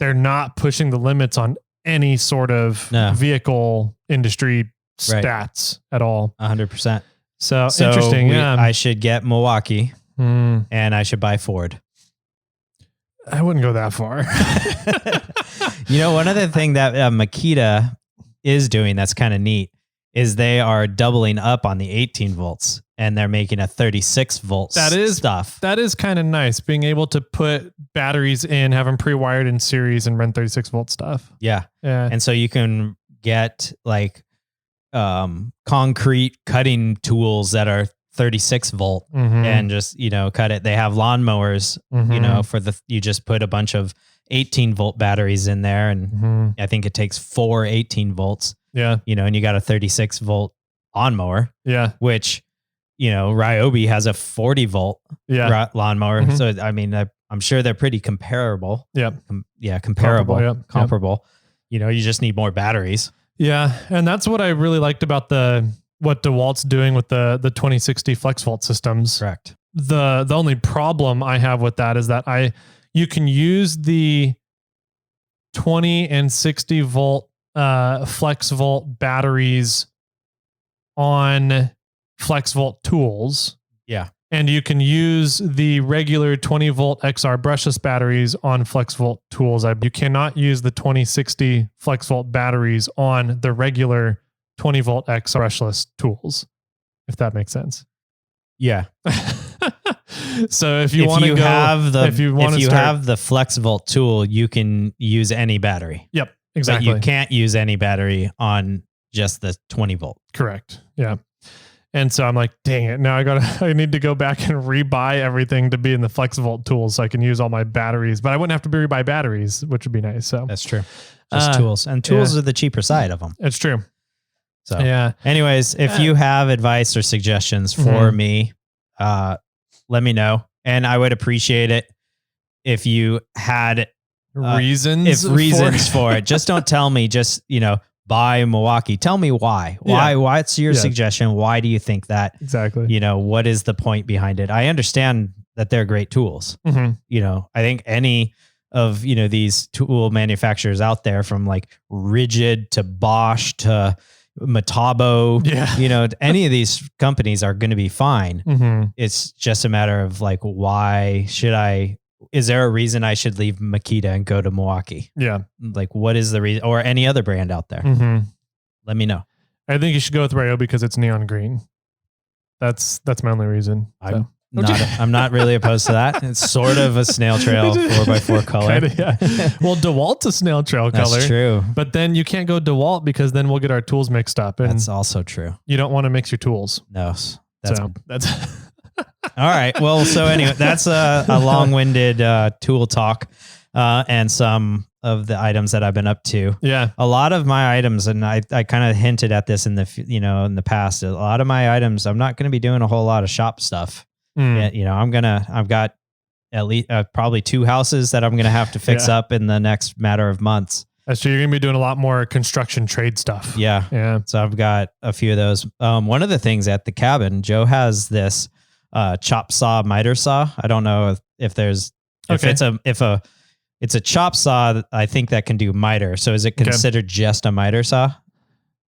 they're not pushing the limits on any sort of vehicle industry stats at all. 100%. So interesting. I should get Milwaukee and I should buy Ford. I wouldn't go that far. One other thing that Makita is doing that's kind of neat is they are doubling up on the 18 volts and they're making a 36 volts stuff. That is kind of nice, being able to put batteries in, have them pre-wired in series and run 36 volt stuff. Yeah. Yeah. And so you can get like concrete cutting tools that are 36 volt and just, cut it. They have lawnmowers, you just put a bunch of 18 volt batteries in there. And I think it takes 4 18 volts. Yeah. And you got a 36 volt lawnmower. Yeah. Which, Ryobi has a 40 volt lawnmower. So, I mean, I'm sure they're pretty comparable. Yeah. Comparable. You just need more batteries. Yeah. And that's what I really liked about what DeWalt's doing with the 2060 flex volt systems. Correct. The only problem I have with that is that you can use the 20 and 60 volt flex volt batteries on flex volt tools. Yeah. And you can use the regular 20 volt XR brushless batteries on flex volt tools. You cannot use the 2060 flex volt batteries on the regular 20 volt XR brushless tools, if that makes sense. Yeah. So if you want to have the flex volt tool, you can use any battery. Yep, exactly. But you can't use any battery on just the 20 volt. Correct. Yeah. And so I'm like, dang it. Now I need to go back and rebuy everything to be in the flex volt tools so I can use all my batteries, but I wouldn't have to rebuy batteries, which would be nice. So that's true. Just tools, and tools are the cheaper side of them. It's true. So anyways, if you have advice or suggestions for me, let me know. And I would appreciate it if you had reasons for it. Just don't tell me, buy Milwaukee. Tell me why. What's your suggestion? Why do you think that? Exactly. What is the point behind it? I understand that they're great tools. I think any of, these tool manufacturers out there, from like Rigid to Bosch to Metabo, any of these companies are going to be fine. It's just a matter of like, is there a reason I should leave Makita and go to Milwaukee? Yeah. Like, what is the reason, or any other brand out there? Let me know. I think you should go with Ryo because it's neon green. That's my only reason. So. I'm not really opposed to that. It's sort of a snail trail 4x4 color. Kinda, yeah. Well, DeWalt's a snail trail color. That's true. But then you can't go DeWalt because then we'll get our tools mixed up. And that's also true. You don't want to mix your tools. No. That's all right. Well, so anyway, that's a long-winded tool talk and some of the items that I've been up to. Yeah. A lot of my items, and I kind of hinted at this in the past, a lot of my items, I'm not going to be doing a whole lot of shop stuff. I've got at least probably 2 houses that I'm going to have to fix up in the next matter of months. That's true. You're going to be doing a lot more construction trade stuff. Yeah. Yeah. So I've got a few of those. One of the things at the cabin, Joe has this chop saw miter saw. I don't know if it's a chop saw. I think that can do miter. So is it considered just a miter saw?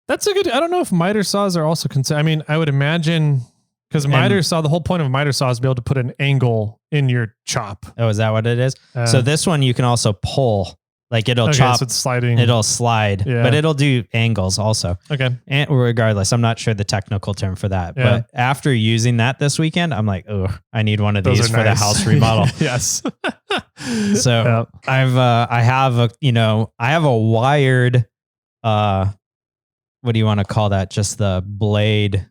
That's a good. I don't know if miter saws are also considered. I mean, I would imagine because miter saw. The whole point of a miter saw is to be able to put an angle in your chop. Oh, is that what it is? So this one you can also pull. Like it'll chop, so it's sliding. It'll slide, but it'll do angles also. Okay. And regardless, I'm not sure the technical term for that, but after using that this weekend, I'm like, oh, I need one of these for the house remodel. Yes. So I have a wired, what do you want to call that? Just the blade.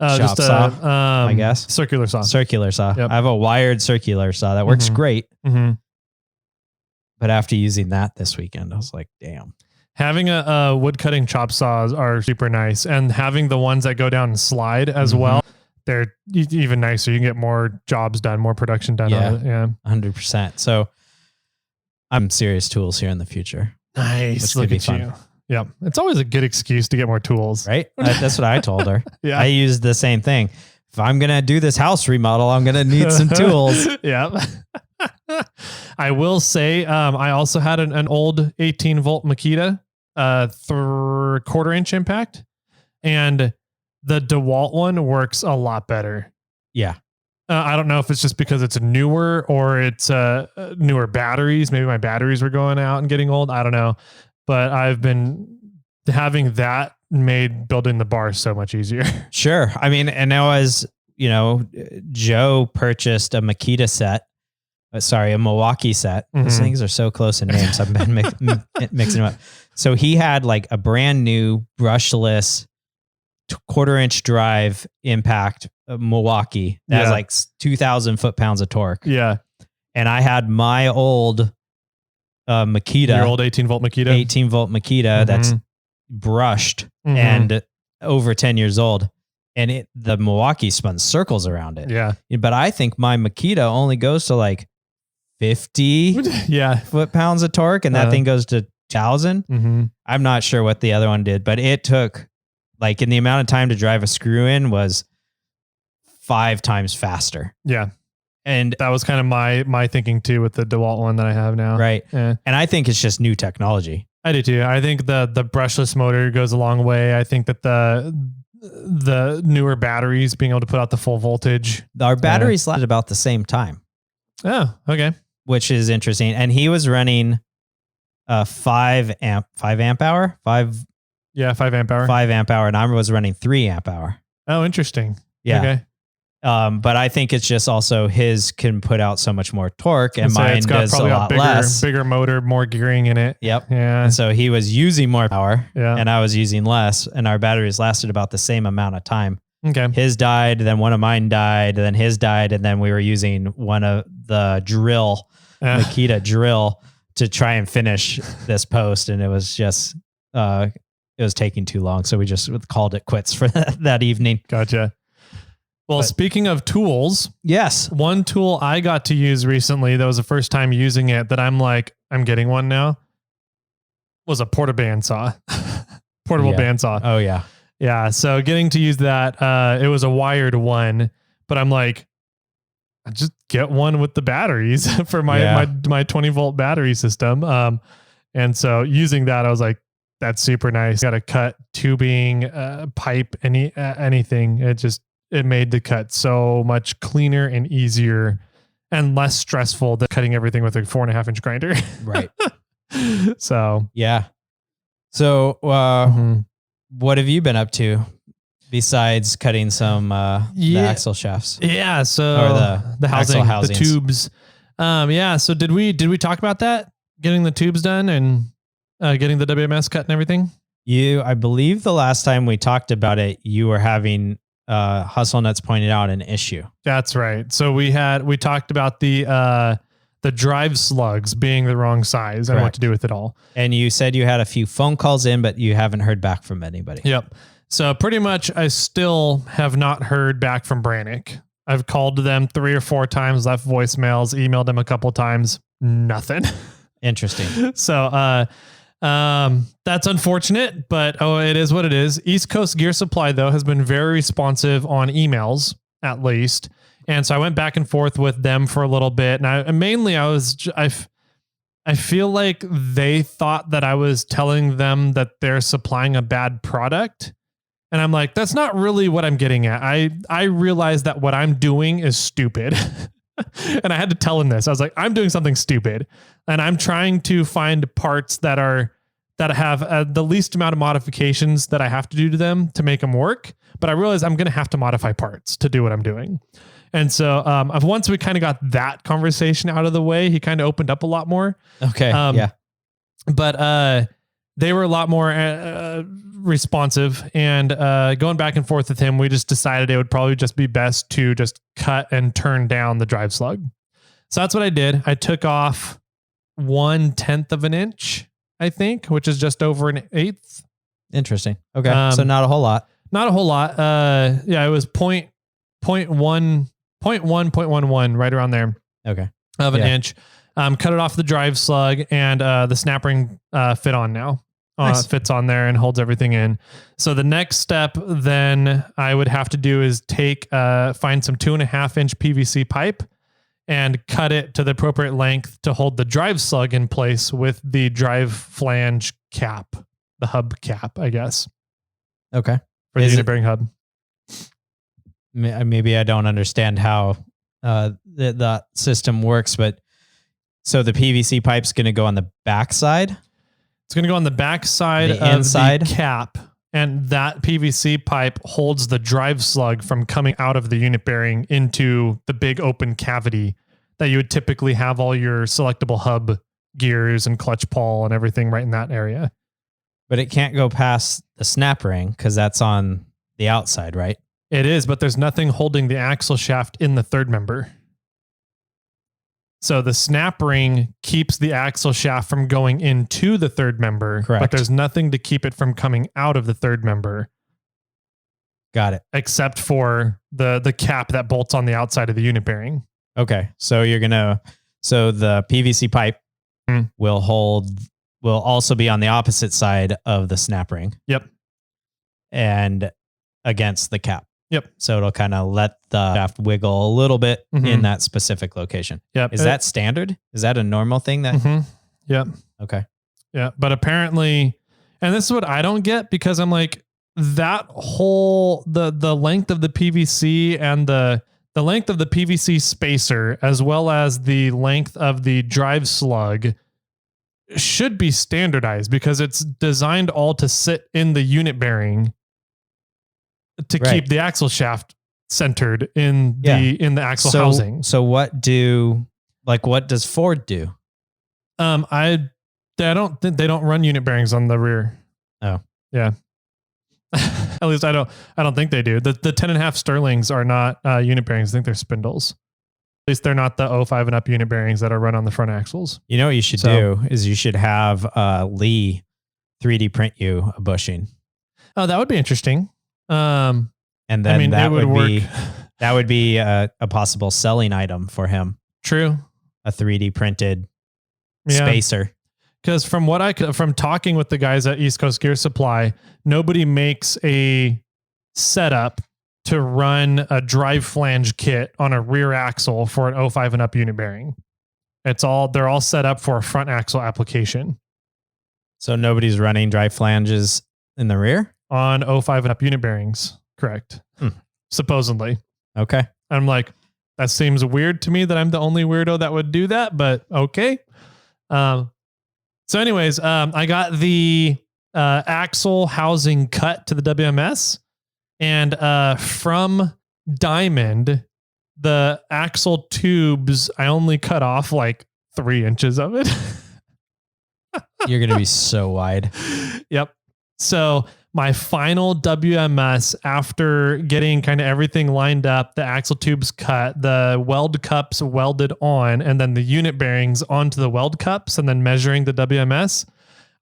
Chop saw, I guess. Circular saw. Yep. I have a wired circular saw that works great. But after using that this weekend, I was like, damn. Having a wood cutting chop saws are super nice. And having the ones that go down and slide as well, they're even nicer. You can get more jobs done, more production done. Yeah, 100%. So I'm serious tools here in the future. Nice. Look at you. Yeah. It's always a good excuse to get more tools. Right? That's what I told her. Yeah. I used the same thing. If I'm going to do this house remodel, I'm going to need some tools. Yeah. I will say, I also had an old 18 volt Makita, 1/4 inch impact, and the DeWalt one works a lot better. Yeah. I don't know if it's just because it's newer or it's newer batteries. Maybe my batteries were going out and getting old. I don't know, but I've been having that made building the bar so much easier. Sure. I mean, and now as you know, Joe purchased a Makita set. A Milwaukee set. Those things are so close in names. I've been mixing them up. So he had like a brand new brushless 1/4-inch drive impact Milwaukee that has like 2,000 foot-pounds of torque. Yeah. And I had my old Makita. Your old 18-volt Makita? 18-volt Makita that's brushed and over 10 years old. And the Milwaukee spun circles around it. Yeah. But I think my Makita only goes to like 50 foot-pounds of torque, and that thing goes to 1,000. I'm not sure what the other one did, but it took like in the amount of time to drive a screw in was 5 times faster. Yeah. And that was kind of my thinking too with the DeWalt one that I have now. Right. Yeah. And I think it's just new technology. I do too. I think the brushless motor goes a long way. I think that the newer batteries being able to put out the full voltage. Our batteries lasted about the same time. Oh, okay. Which is interesting. And he was running 5 amp hour, 5 amp hour, and I was running 3 amp hour. Oh, interesting. Yeah. Okay. But I think it's just also his can put out so much more torque, and mine does a lot less. Bigger motor, more gearing in it. Yep. Yeah. And so he was using more power, yeah, and I was using less, and our batteries lasted about the same amount of time. Okay. His died, then one of mine died, then his died, and then we were using one of the Makita drill to try and finish this post, and it was just it was taking too long, so we just called it quits for that evening. Gotcha. Well, speaking of tools, yes, one tool I got to use recently that was the first time using it that I'm getting one now was a portable bandsaw. Bandsaw. Oh yeah. Yeah. So getting to use that, it was a wired one, but I'm like, I just get one with the batteries for my 20-volt battery system. And so using that, I was like, that's super nice. Got to cut tubing, pipe, anything. It made the cut so much cleaner and easier and less stressful than cutting everything with a 4.5-inch grinder. Right. So, yeah. So, what have you been up to besides cutting some the axle shafts? Yeah. So or the housing, the tubes. Yeah. So did we talk about that? Getting the tubes done and getting the WMS cut and everything? I believe the last time we talked about it, you were having Hustle Nuts pointed out an issue. That's right. So we talked about the drive slugs being the wrong size and what to do with it all. And you said you had a few phone calls in, but you haven't heard back from anybody. Yep. So pretty much I still have not heard back from Brannick. I've called them 3 or 4 times, left voicemails, emailed them a couple times, nothing. Interesting. So, that's unfortunate, but it is what it is. East Coast Gear Supply though has been very responsive on emails at least. And so I went back and forth with them for a little bit. And I feel like they thought that I was telling them that they're supplying a bad product. And I'm like, that's not really what I'm getting at. I realized that what I'm doing is stupid. And I had to tell him this. I was like, I'm doing something stupid. And I'm trying to find parts that have the least amount of modifications that I have to do to them to make them work. But I realize I'm going to have to modify parts to do what I'm doing. And so once we kind of got that conversation out of the way, he kind of opened up a lot more. Okay. Yeah. But they were a lot more responsive, and going back and forth with him, we just decided it would probably just be best to just cut and turn down the drive slug. So that's what I did. I took off 1/10 of an inch, I think, which is just over an 1/8. Interesting. Okay. So not a whole lot. Not a whole lot. It was 0.11, right around there. Okay. Of an inch. Cut it off the drive slug, and the snap ring fit on now. Nice. Fits on there and holds everything in. So the next step then I would have to do is find some 2.5-inch PVC pipe and cut it to the appropriate length to hold the drive slug in place with the drive flange cap, the hub cap, I guess. Okay. For the unit bearing hub. Maybe I don't understand how the system works, but so the PVC pipe's going to go on the back side? It's going to go on the back side of inside the cap, And that PVC pipe holds the drive slug from coming out of the unit bearing into the big open cavity that you would typically have all your selectable hub gears and clutch pawl and everything right in that area. But it can't go past the snap ring because that's on the outside, right? It is, but there's nothing holding the axle shaft in the third member. So the snap ring keeps the axle shaft from going into the third member, Correct. But there's nothing to keep it from coming out of the third member. Got it. Except for the cap that bolts on the outside of the unit bearing. Okay. So so the PVC pipe will also be on the opposite side of the snap ring. Yep. And against the cap. Yep. So it'll kind of let the shaft wiggle a little bit in that specific location. Yep. Is that standard? Is that a normal thing that? Yep. Okay. Yeah. But apparently, and this is what I don't get because I'm like, that whole, the length of the PVC and the length of the PVC spacer, as well as the length of the drive slug should be standardized because it's designed all to sit in the unit bearing to keep the axle shaft centered in the axle housing. So what does Ford do? I don't think they don't run unit bearings on the rear. Oh, yeah. At least I don't think they do. The 10.5 Sterlings are not unit bearings. I think they're spindles. At least they're not the 05 and up unit bearings that are run on the front axles. You know what you should do is you should have Lee 3D print you a bushing. Oh, that would be interesting. And then that would be a possible selling item for him. True. A 3D printed spacer. Because from talking with the guys at East Coast Gear Supply, nobody makes a setup to run a drive flange kit on a rear axle for an 05 and up unit bearing. They're all set up for a front axle application. So nobody's running drive flanges in the rear? On 05 and up unit bearings. Correct. Supposedly. Okay. I'm like, that seems weird to me that I'm the only weirdo that would do that, but okay. So anyways, I got the axle housing cut to the WMS, and from Diamond, the axle tubes, I only cut off like 3 inches of it. You're going to be so wide. Yep. So my final WMS, after getting kind of everything lined up, the axle tubes cut, the weld cups welded on, and then the unit bearings onto the weld cups, and then measuring the WMS,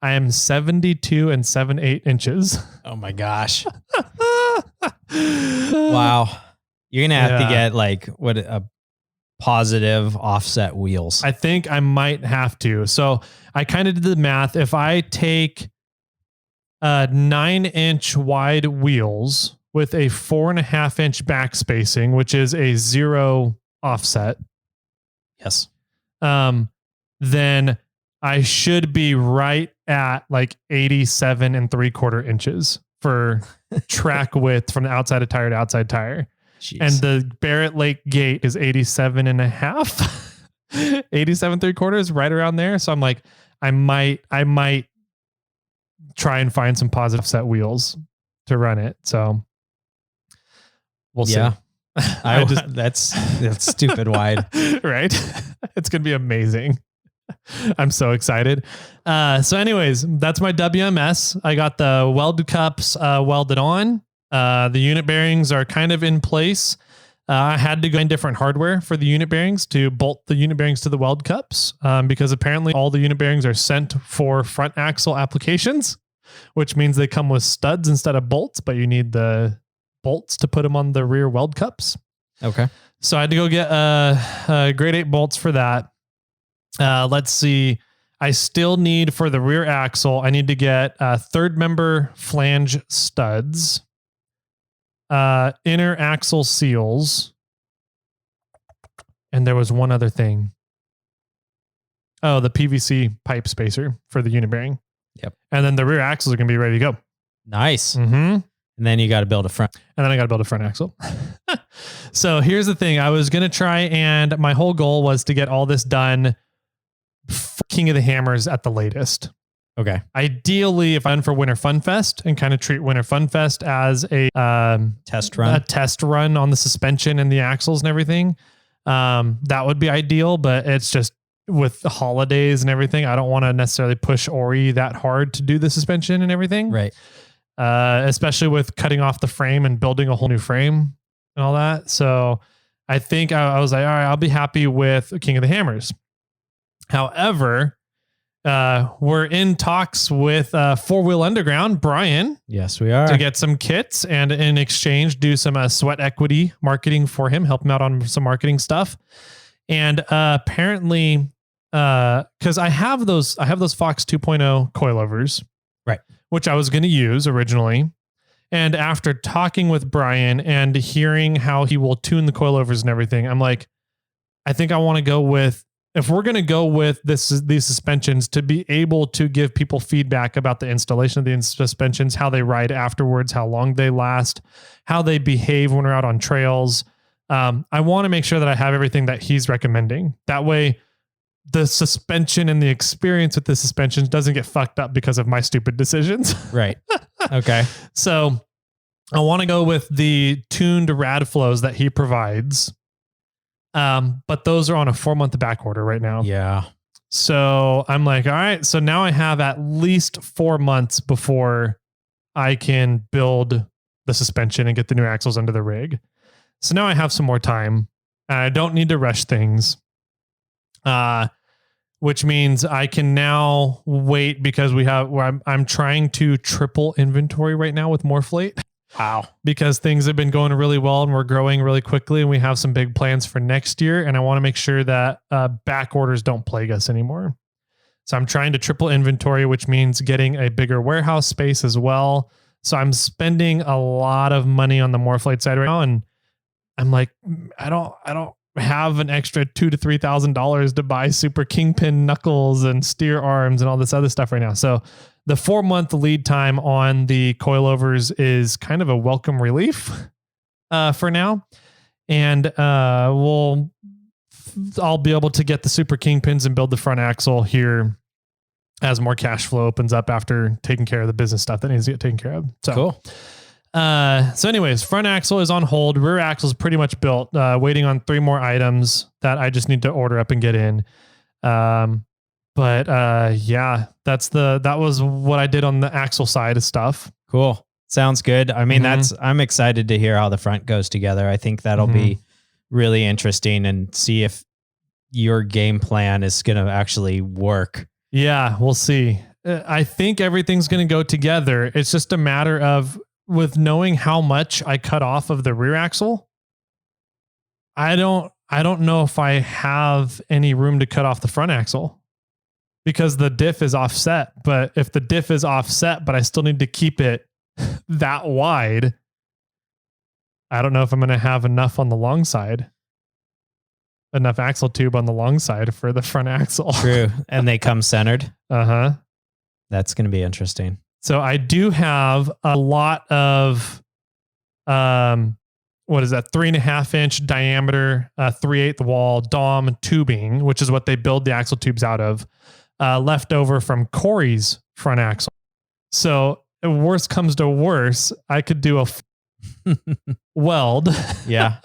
I am 72 7/8 inches. Oh my gosh. Wow. You're going to have to get a positive offset wheels. I think I might have to. So I kind of did the math. If I take 9-inch wide wheels with a 4.5-inch back spacing, which is a 0 offset. Yes. Then I should be right at like 87 3/4 inches for track width from the outside of tire to outside tire. Jeez. And the Barrett Lake gate is 87.5, 87 3/4, right around there. So I'm like, I might try and find some positive set wheels to run it. So we'll see. That's stupid wide. Right. It's going to be amazing. I'm so excited. So anyways, that's my WMS. I got the weld cups welded on. The unit bearings are kind of in place. I had to go in different hardware for the unit bearings to bolt the unit bearings to the weld cups because apparently all the unit bearings are sent for front axle applications, which means they come with studs instead of bolts, but you need the bolts to put them on the rear weld cups. Okay. So I had to go get grade 8 bolts for that. Let's see. I still need for the rear axle, I need to get third member flange studs, inner axle seals. And there was one other thing. Oh, the PVC pipe spacer for the unit bearing. Yep. And then the rear axles are going to be ready to go. Nice. Mm-hmm. And then you got to build a front. And then I got to build a front axle. So here's the thing. I was going to try, and my whole goal was to get all this done King of the Hammers at the latest. Okay. Ideally, if I'm for Winter Fun Fest and kind of treat Winter Fun Fest as a test run, on the suspension and the axles and everything, that would be ideal. But it's just with the holidays and everything, I don't want to necessarily push Ori that hard to do the suspension and everything. Right. Especially with cutting off the frame and building a whole new frame and all that. So I think I was like, all right, I'll be happy with King of the Hammers. However, we're in talks with 4-Wheel Underground, Brian. Yes, we are. To get some kits and in exchange do some sweat equity marketing for him, help him out on some marketing stuff. And apparently, because I have those Fox 2.0 coilovers, right, which I was going to use originally. And after talking with Brian and hearing how he will tune the coilovers and everything, I'm like, I think I want to go with, if we're going to go with these suspensions, to be able to give people feedback about the installation of the suspensions, how they ride afterwards, how long they last, how they behave when we're out on trails. I want to make sure that I have everything that he's recommending. That way, the suspension and the experience with the suspensions doesn't get fucked up because of my stupid decisions. Right. Okay. So I want to go with the tuned rad flows that he provides. But those are on a 4-month back order right now. Yeah. So I'm like, all right, so now I have at least 4 months before I can build the suspension and get the new axles under the rig. So now I have some more time and I don't need to rush things. Which means I can now wait because I'm trying to triple inventory right now with MORRFlate. Wow. Because things have been going really well and we're growing really quickly and we have some big plans for next year. And I want to make sure that back orders don't plague us anymore. So I'm trying to triple inventory, which means getting a bigger warehouse space as well. So I'm spending a lot of money on the MORRFlate side right now. And I'm like, I don't have an extra $2,000 to $3,000 to buy super kingpin knuckles and steer arms and all this other stuff right now. So the 4-month lead time on the coilovers is kind of a welcome relief for now. And I'll be able to get the super kingpins and build the front axle here as more cash flow opens up after taking care of the business stuff that needs to get taken care of. So cool. So anyways, front axle is on hold. Rear axle is pretty much built, waiting on 3 more items that I just need to order up and get in. Yeah, that was what I did on the axle side of stuff. Cool. Sounds good. I mean, I'm excited to hear how the front goes together. I think that'll be really interesting and see if your game plan is going to actually work. Yeah, we'll see. I think everything's going to go together. It's just a matter of, with knowing how much I cut off of the rear axle, I don't know if I have any room to cut off the front axle because the diff is offset. But if the diff is offset, but I still need to keep it that wide, I don't know if I'm going to have enough on the long side, enough axle tube on the long side for the front axle. True. And they come centered. Uh-huh. That's going to be interesting. So I do have a lot of, 3.5 inch diameter, 3/8 wall DOM tubing, which is what they build the axle tubes out of, left over from Corey's front axle. So if worst comes to worse, I could do a weld. Yeah.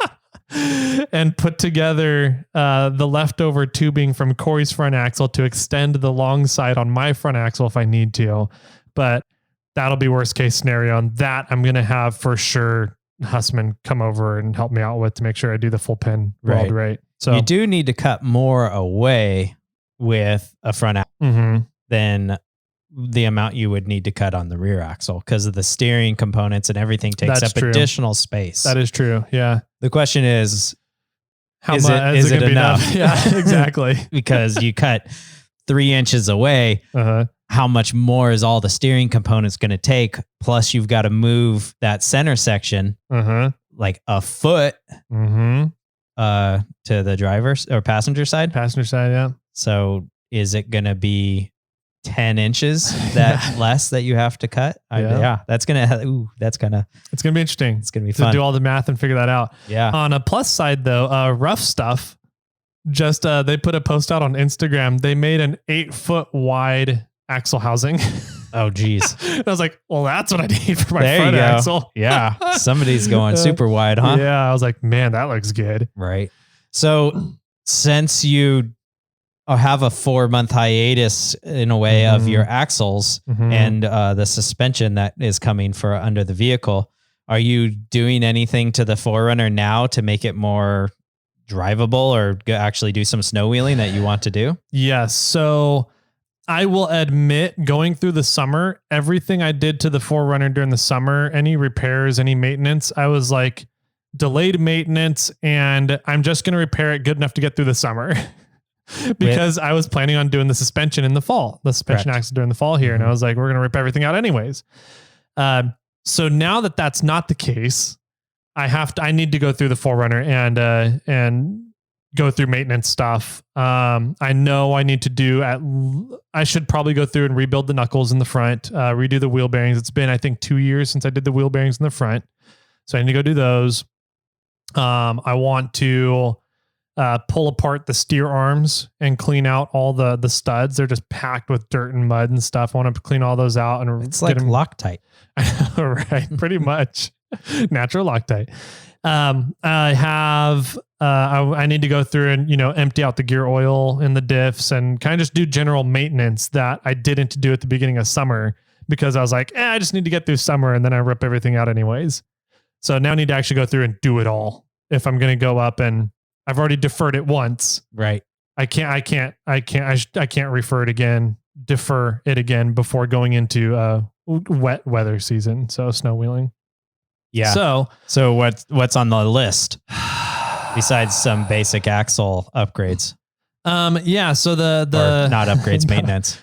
And put together the leftover tubing from Corey's front axle to extend the long side on my front axle if I need to. But that'll be worst case scenario. And that I'm going to have for sure Hussman come over and help me out with to make sure I do the full pin weld right. So you do need to cut more away with a front axle than the amount you would need to cut on the rear axle because of the steering components and everything takes up additional space. That is true. Yeah. The question is, is it enough? Yeah, exactly. Because you cut 3 inches away. How much more is all the steering components going to take? Plus you've got to move that center section like a foot to the driver's or passenger side. Passenger side. Yeah. So is it going to be 10 inches less that you have to cut? It's going to be interesting. It's going to be fun to do all the math and figure that out. Yeah. On a plus side though, Rough Stuff, just, they put a post out on Instagram. They made an 8-foot wide axle housing. Oh, geez. I was like, well, that's what I need for my There you front go. axle. Yeah. Somebody's going super wide, huh? Yeah. I was like, man, that looks good. Right. So since you have a 4-month hiatus in a way of your axles and the suspension that is coming for under the vehicle, are you doing anything to the 4Runner now to make it more drivable or actually do some snow wheeling that you want to do? Yes. So I will admit, going through the summer, everything I did to the 4Runner during the summer, any repairs, any maintenance, I was like, delayed maintenance, and I'm just going to repair it good enough to get through the summer. Because I was planning on doing the suspension in the fall, the suspension axle during the fall here. And I was like, we're going to rip everything out anyways. So now that that's not the case, I need to go through the 4Runner and go through maintenance stuff. I know I need to I should probably go through and rebuild the knuckles in the front, redo the wheel bearings. It's been, I think, 2 years since I did the wheel bearings in the front. So I need to go do those. I want to pull apart the steer arms and clean out all the studs. They're just packed with dirt and mud and stuff. I want to clean all those out and it's like Loctite. Right, pretty much natural Loctite. I need to go through and empty out the gear oil and the diffs and kind of just do general maintenance that I didn't do at the beginning of summer because I was like, I just need to get through summer and then I rip everything out anyways. So now I need to actually go through and do it all if I'm going to go up, and I've already deferred it once. Right. I can't defer it again before going into wet weather season. So snow wheeling. Yeah. So what's on the list besides some basic axle upgrades? Yeah. So the or not upgrades,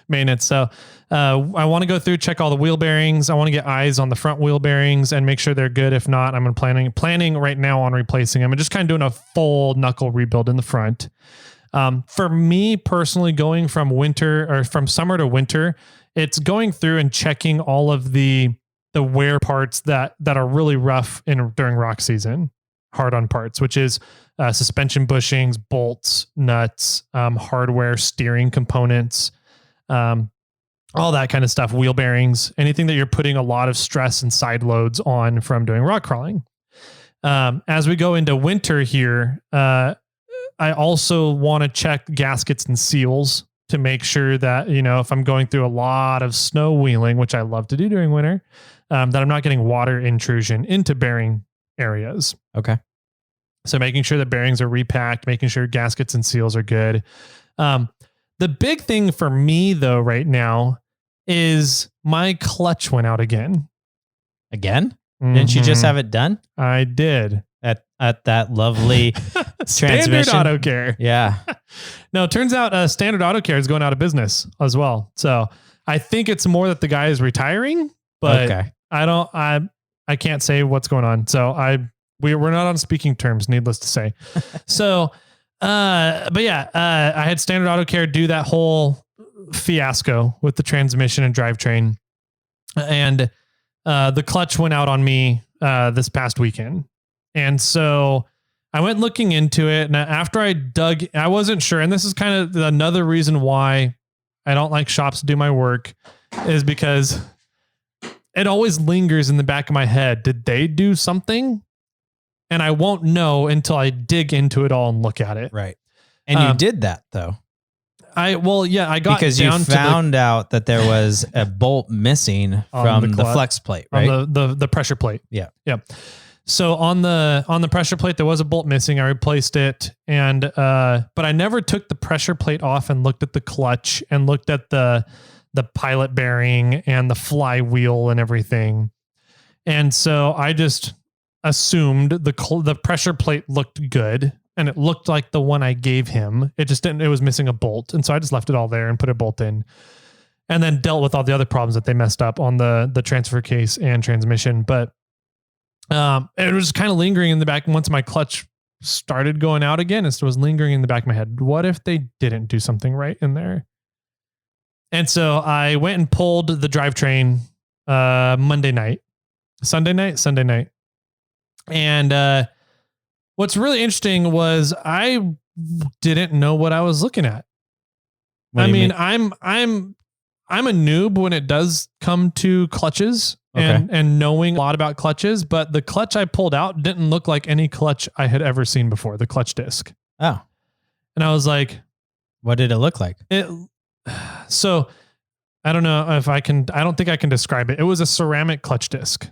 maintenance. So I want to go through, check all the wheel bearings. I want to get eyes on the front wheel bearings and make sure they're good. If not, I'm planning right now on replacing them and just kind of doing a full knuckle rebuild in the front. For me personally, going from summer to winter, it's going through and checking all of the wear parts that are really rough during rock season, hard on parts, which is suspension bushings, bolts, nuts, hardware, steering components, all that kind of stuff, wheel bearings, anything that you're putting a lot of stress and side loads on from doing rock crawling. As we go into winter here, I also want to check gaskets and seals to make sure that, if I'm going through a lot of snow wheeling, which I love to do during winter, that I'm not getting water intrusion into bearing areas. Okay. So making sure the bearings are repacked, making sure gaskets and seals are good. The big thing for me though, right now is my clutch went out again. Again? Didn't you just have it done? I did. At that lovely transmission. Standard Auto Care. Yeah. No, it turns out Standard Auto Care is going out of business as well. So I think it's more that the guy is retiring, but okay. I can't say what's going on. So we're not on speaking terms, needless to say. So, but yeah, I had Standard Auto Care do that whole fiasco with the transmission and drivetrain, and the clutch went out on me this past weekend. And so I went looking into it, and after I wasn't sure. And this is kind of another reason why I don't like shops to do my work, is because it always lingers in the back of my head. Did they do something? And I won't know until I dig into it all and look at it. Right. And you did that though. I got because you found out that there was a bolt missing from the flex plate, right? On the pressure plate. Yeah. Yeah. So on the pressure plate, there was a bolt missing. I replaced it, but I never took the pressure plate off and looked at the clutch and looked at the pilot bearing and the flywheel and everything. And so I just assumed the pressure plate looked good, and it looked like the one I gave him. It just didn't. It was missing a bolt, and so I just left it all there and put a bolt in, and then dealt with all the other problems that they messed up on the transfer case and transmission. But it was kind of lingering in the back. Once my clutch started going out again, it was lingering in the back of my head. What if they didn't do something right in there? And so I went and pulled the drivetrain Sunday night. And what's really interesting was I didn't know what I was looking at. I mean, I'm I'm a noob when it does come to clutches and knowing a lot about clutches, but the clutch I pulled out didn't look like any clutch I had ever seen before, the clutch disc. Oh. And I was like, what did it look like? So I don't know if I don't think I can describe it. It was a ceramic clutch disc.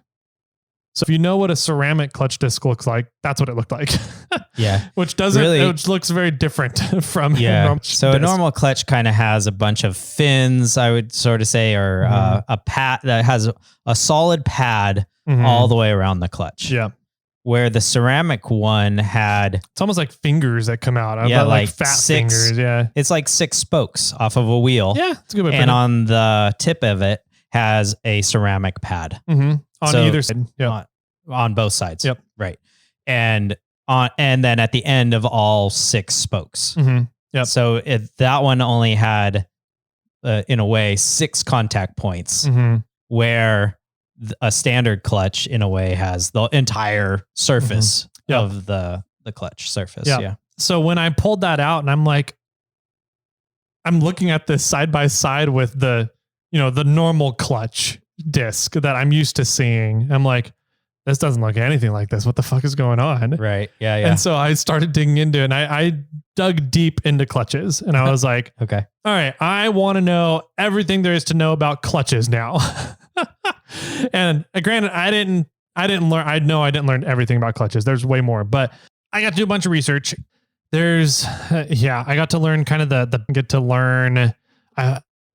So if you know what a ceramic clutch disc looks like, that's what it looked like. Yeah. which looks very different from yeah. normal So disc. a normal clutch kind of has a bunch of fins, I would sort of say, or a pad that has a solid pad all the way around the clutch. Yeah. Where the ceramic one had, it's almost like fingers that come out. Yeah, like fat fingers. Yeah. It's like 6 spokes off of a wheel. Yeah. It's a good way to And put it. on the tip of it has a ceramic pad. On either side. Yeah. On both sides. Yep. Right. And then at the end of all 6 spokes. Yep. So that one only had, in a way, 6 contact points, where a standard clutch, in a way, has the entire surface of the clutch surface. Yeah. So when I pulled that out, and I'm like, I'm looking at this side by side with the normal clutch disc that I'm used to seeing. I'm like, this doesn't look anything like this. What the fuck is going on? Right. Yeah. Yeah. And so I started digging into it, and I dug deep into clutches, and I was like, okay, all right, I want to know everything there is to know about clutches now. And granted, I didn't learn. I know I didn't learn everything about clutches. There's way more, but I got to do a bunch of research. I got to learn kind of get to learn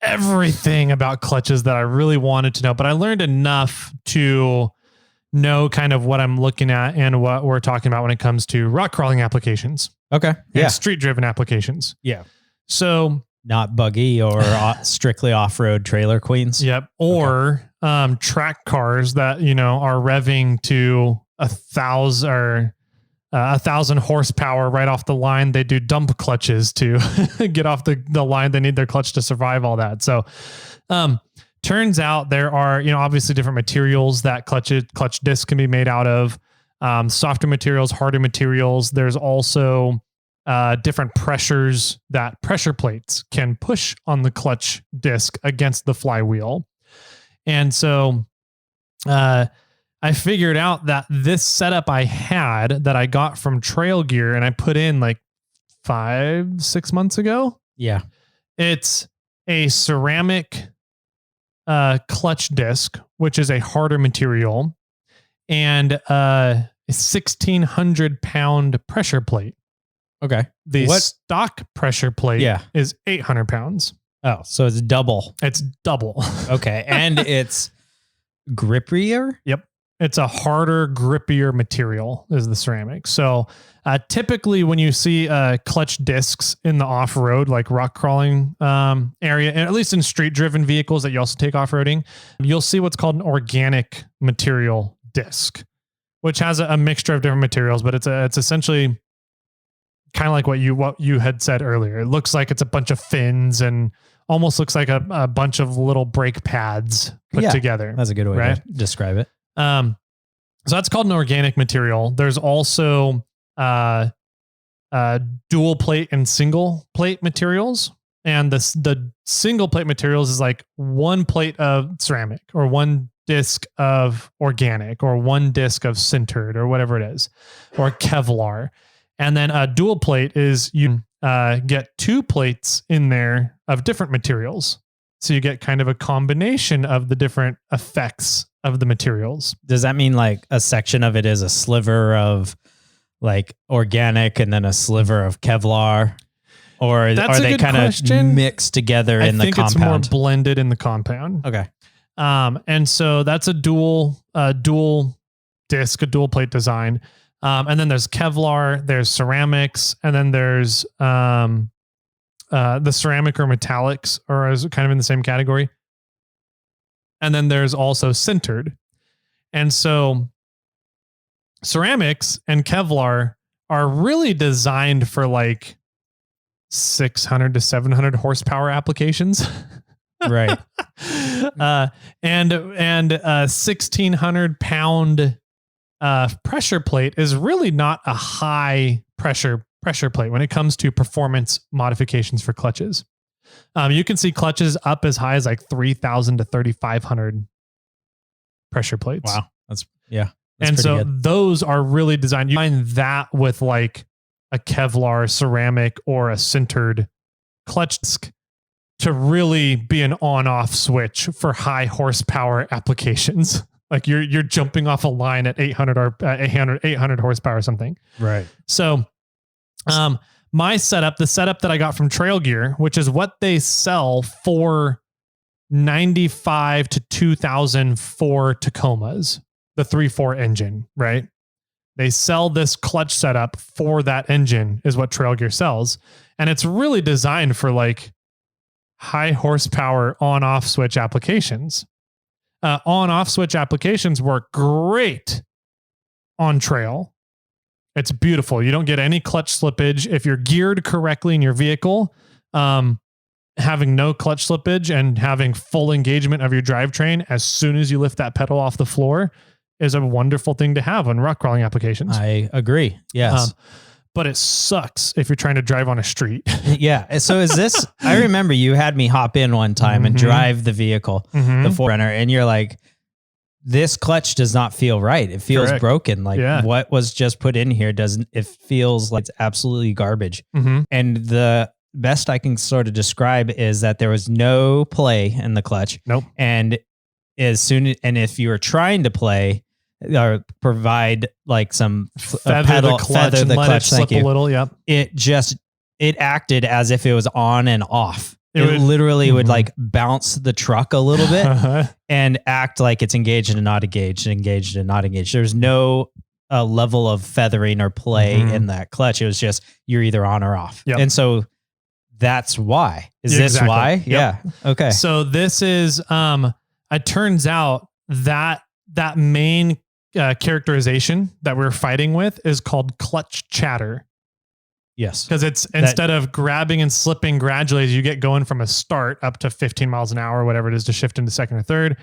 everything about clutches that I really wanted to know, but I learned enough to know kind of what I'm looking at and what we're talking about when it comes to rock crawling applications. Okay. And street driven applications. Yeah. So not buggy or strictly off-road trailer queens. Yep. Or track cars that, are revving to 1,000 horsepower right off the line. They do dump clutches to get off the line. They need their clutch to survive all that. So, turns out there are, obviously different materials that clutch discs can be made out of, softer materials, harder materials. There's also different pressures that pressure plates can push on the clutch disc against the flywheel. And so I figured out that this setup I had that I got from Trail Gear and I put in like 5-6 months ago. Yeah. It's a ceramic clutch disc, which is a harder material, and a 1,600 pound pressure plate. Okay. The stock pressure plate is 800 pounds. Oh, so it's double. It's double. Okay. And it's grippier? Yep. It's a harder, grippier material is the ceramic. So typically when you see clutch discs in the off-road, like rock crawling area, and at least in street-driven vehicles that you also take off-roading, you'll see what's called an organic material disc, which has a mixture of different materials, but it's essentially kind of like what you had said earlier. It looks like it's a bunch of fins and almost looks like a bunch of little brake pads put together. That's a good way to describe it. So that's called an organic material. There's also dual plate and single plate materials. And the single plate materials is like one plate of ceramic or one disc of organic or one disc of sintered or whatever it is, or Kevlar. And then a dual plate is you get 2 plates in there of different materials. So you get kind of a combination of the different effects of the materials. Does that mean like a section of it is a sliver of like organic and then a sliver of Kevlar? Or are they kind of mixed together in the compound? I think it's more blended in the compound. Okay. And so that's a dual disc, a dual plate design. And then there's Kevlar, there's ceramics, and then there's the ceramic or metallics are kind of in the same category. And then there's also sintered. And so ceramics and Kevlar are really designed for like 600 to 700 horsepower applications. Right. And 1,600 pound pressure plate is really not a high pressure plate when it comes to performance modifications for clutches. You can see clutches up as high as like 3,000 to 3,500 pressure plates. Wow. That's and so good. those are really designed. You find that with like a Kevlar ceramic or a sintered clutch disc to really be an on-off switch for high horsepower applications. Like you're jumping off a line at 800 horsepower or something. Right. So, my setup, the setup that I got from Trail Gear, which is what they sell for 95 to 2,000 for Tacomas, the 3.4 engine, right? They sell this clutch setup for that engine is what Trail Gear sells. And it's really designed for like high horsepower on-off switch applications. On-off switch applications work great on trail. It's beautiful. You don't get any clutch slippage. If you're geared correctly in your vehicle, having no clutch slippage and having full engagement of your drivetrain as soon as you lift that pedal off the floor is a wonderful thing to have on rock crawling applications. I agree. Yes. But it sucks if you're trying to drive on a street. Yeah. So is this, I remember you had me hop in one time and drive the vehicle, the 4Runner, and you're like, this clutch does not feel right. It feels broken. Like what was just put in here it feels like it's absolutely garbage. And the best I can sort of describe is that there was no play in the clutch. Nope. And if you were trying to play or provide like some feather the clutch, slip a little. Yep. It acted as if it was on and off. It literally would like bounce the truck a little bit and act like it's engaged and not engaged, engaged and not engaged. There's no level of feathering or play in that clutch. It was just, you're either on or off. Yep. And so that's why. Is this why? Yep. Yeah. Okay. So this is, it turns out that main characterization that we're fighting with is called clutch chatter. Yes. Because it's instead of grabbing and slipping gradually as you get going from a start up to 15 miles an hour, whatever it is to shift into second or third,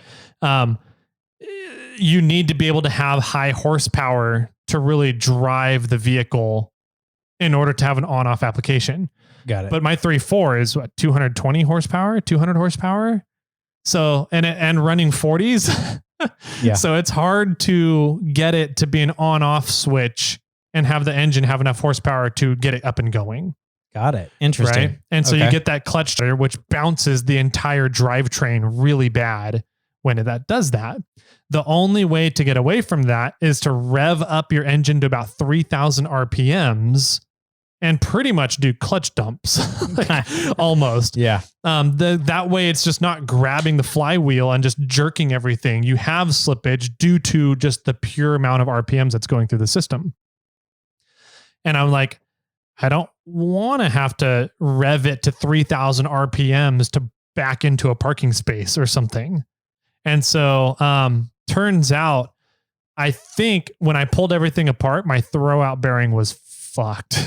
you need to be able to have high horsepower to really drive the vehicle in order to have an on-off application. Got it. But my 3.4 is what, 220 horsepower, 200 horsepower. So, and running 40s. Yeah. So it's hard to get it to be an on-off switch and have the engine have enough horsepower to get it up and going. Got it. Interesting. Right? And so you get that clutch there, which bounces the entire drivetrain really bad when that does that. The only way to get away from that is to rev up your engine to about 3,000 RPMs and pretty much do clutch dumps. Almost. Yeah. That way it's just not grabbing the flywheel and just jerking everything. You have slippage due to just the pure amount of RPMs that's going through the system. And I'm like, I don't want to have to rev it to 3,000 RPMs to back into a parking space or something. And so, turns out, I think when I pulled everything apart, my throwout bearing was fucked.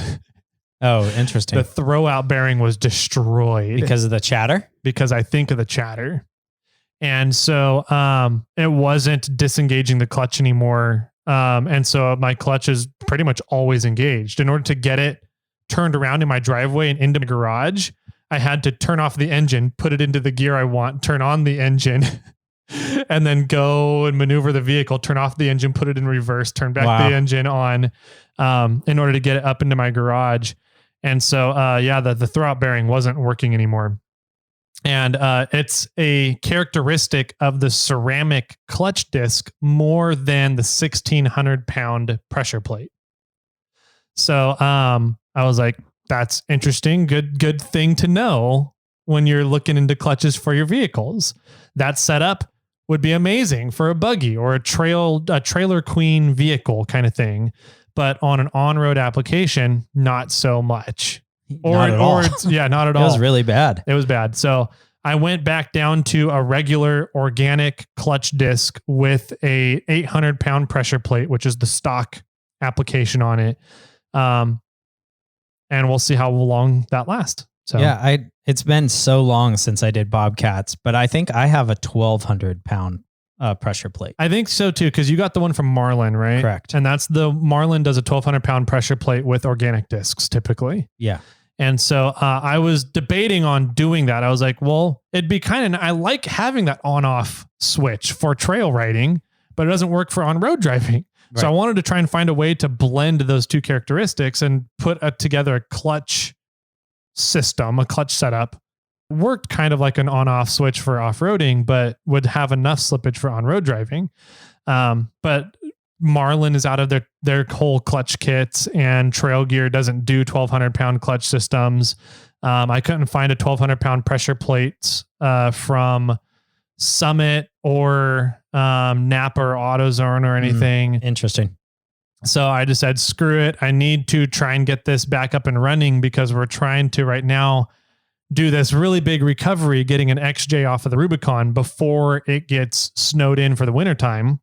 Oh, interesting. The throwout bearing was destroyed. Because of the chatter? Because I think of the chatter. And so, it wasn't disengaging the clutch anymore. And so my clutch is pretty much always engaged. In order to get it turned around in my driveway and into my garage, I had to turn off the engine, put it into the gear I want, turn on the engine, and then go and maneuver the vehicle, turn off the engine, put it in reverse, turn back the engine on, in order to get it up into my garage. And so, the throwout bearing wasn't working anymore. And it's a characteristic of the ceramic clutch disc more than the 1,600 pound pressure plate. So I was like, that's interesting. Good thing to know when you're looking into clutches for your vehicles. That setup would be amazing for a buggy or a trailer queen vehicle kind of thing. But on an on-road application, not so much. Not at all. Not at all. It was really bad. It was bad. So I went back down to a regular organic clutch disc with a 800 pound pressure plate, which is the stock application on it. And we'll see how long that lasts. So yeah, it's been so long since I did Bobcats, but I think I have a 1,200 pound pressure plate. I think so too, because you got the one from Marlin, right? Correct. And that's the Marlin does a 1,200 pound pressure plate with organic discs typically. Yeah. And so I was debating on doing that. I was like, well, it'd be I like having that on-off switch for trail riding, but it doesn't work for on-road driving. Right. So I wanted to try and find a way to blend those two characteristics and put together a clutch system, a clutch setup. Worked kind of like an on-off switch for off-roading, but would have enough slippage for on-road driving. But Marlin is out of their whole clutch kits, and Trail Gear doesn't do 1,200 pound clutch systems. I couldn't find a 1,200 pound pressure plates from Summit or Napa or AutoZone or anything. Interesting. So I just said, screw it. I need to try and get this back up and running because we're trying to right now do this really big recovery, getting an XJ off of the Rubicon before it gets snowed in for the wintertime.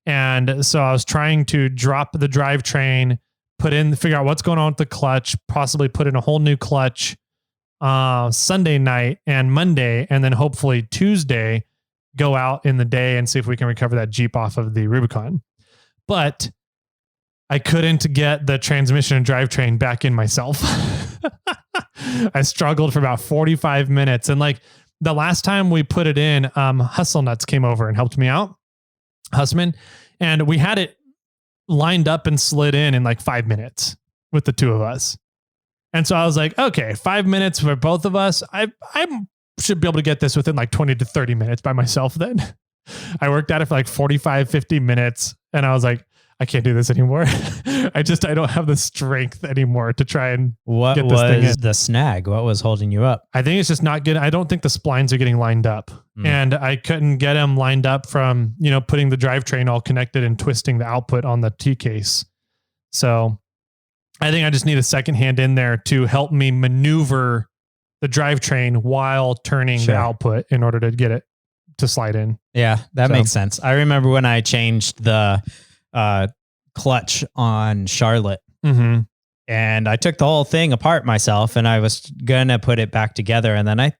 And so I was trying to drop the drivetrain, figure out what's going on with the clutch, possibly put in a whole new clutch Sunday night and Monday, and then hopefully Tuesday go out in the day and see if we can recover that Jeep off of the Rubicon. But I couldn't get the transmission and drivetrain back in myself. I struggled for about 45 minutes. And like the last time we put it in, Hustle Nuts came over and helped me out. Hussman, and we had it lined up and slid in like 5 minutes with the two of us. And so I was like, okay, 5 minutes for both of us. I should be able to get this within like 20 to 30 minutes by myself. Then I worked at it for like 45, 50 minutes. And I was like, I can't do this anymore. I don't have the strength anymore to try and get this thing in. What was the snag? What was holding you up? I think it's just not good. I don't think the splines are getting lined up. And I couldn't get them lined up from, putting the drivetrain all connected and twisting the output on the T case. So I think I just need a second hand in there to help me maneuver the drivetrain while turning the output in order to get it to slide in. Yeah, that makes sense. I remember when I changed the clutch on Charlotte, and I took the whole thing apart myself, and I was gonna put it back together, and then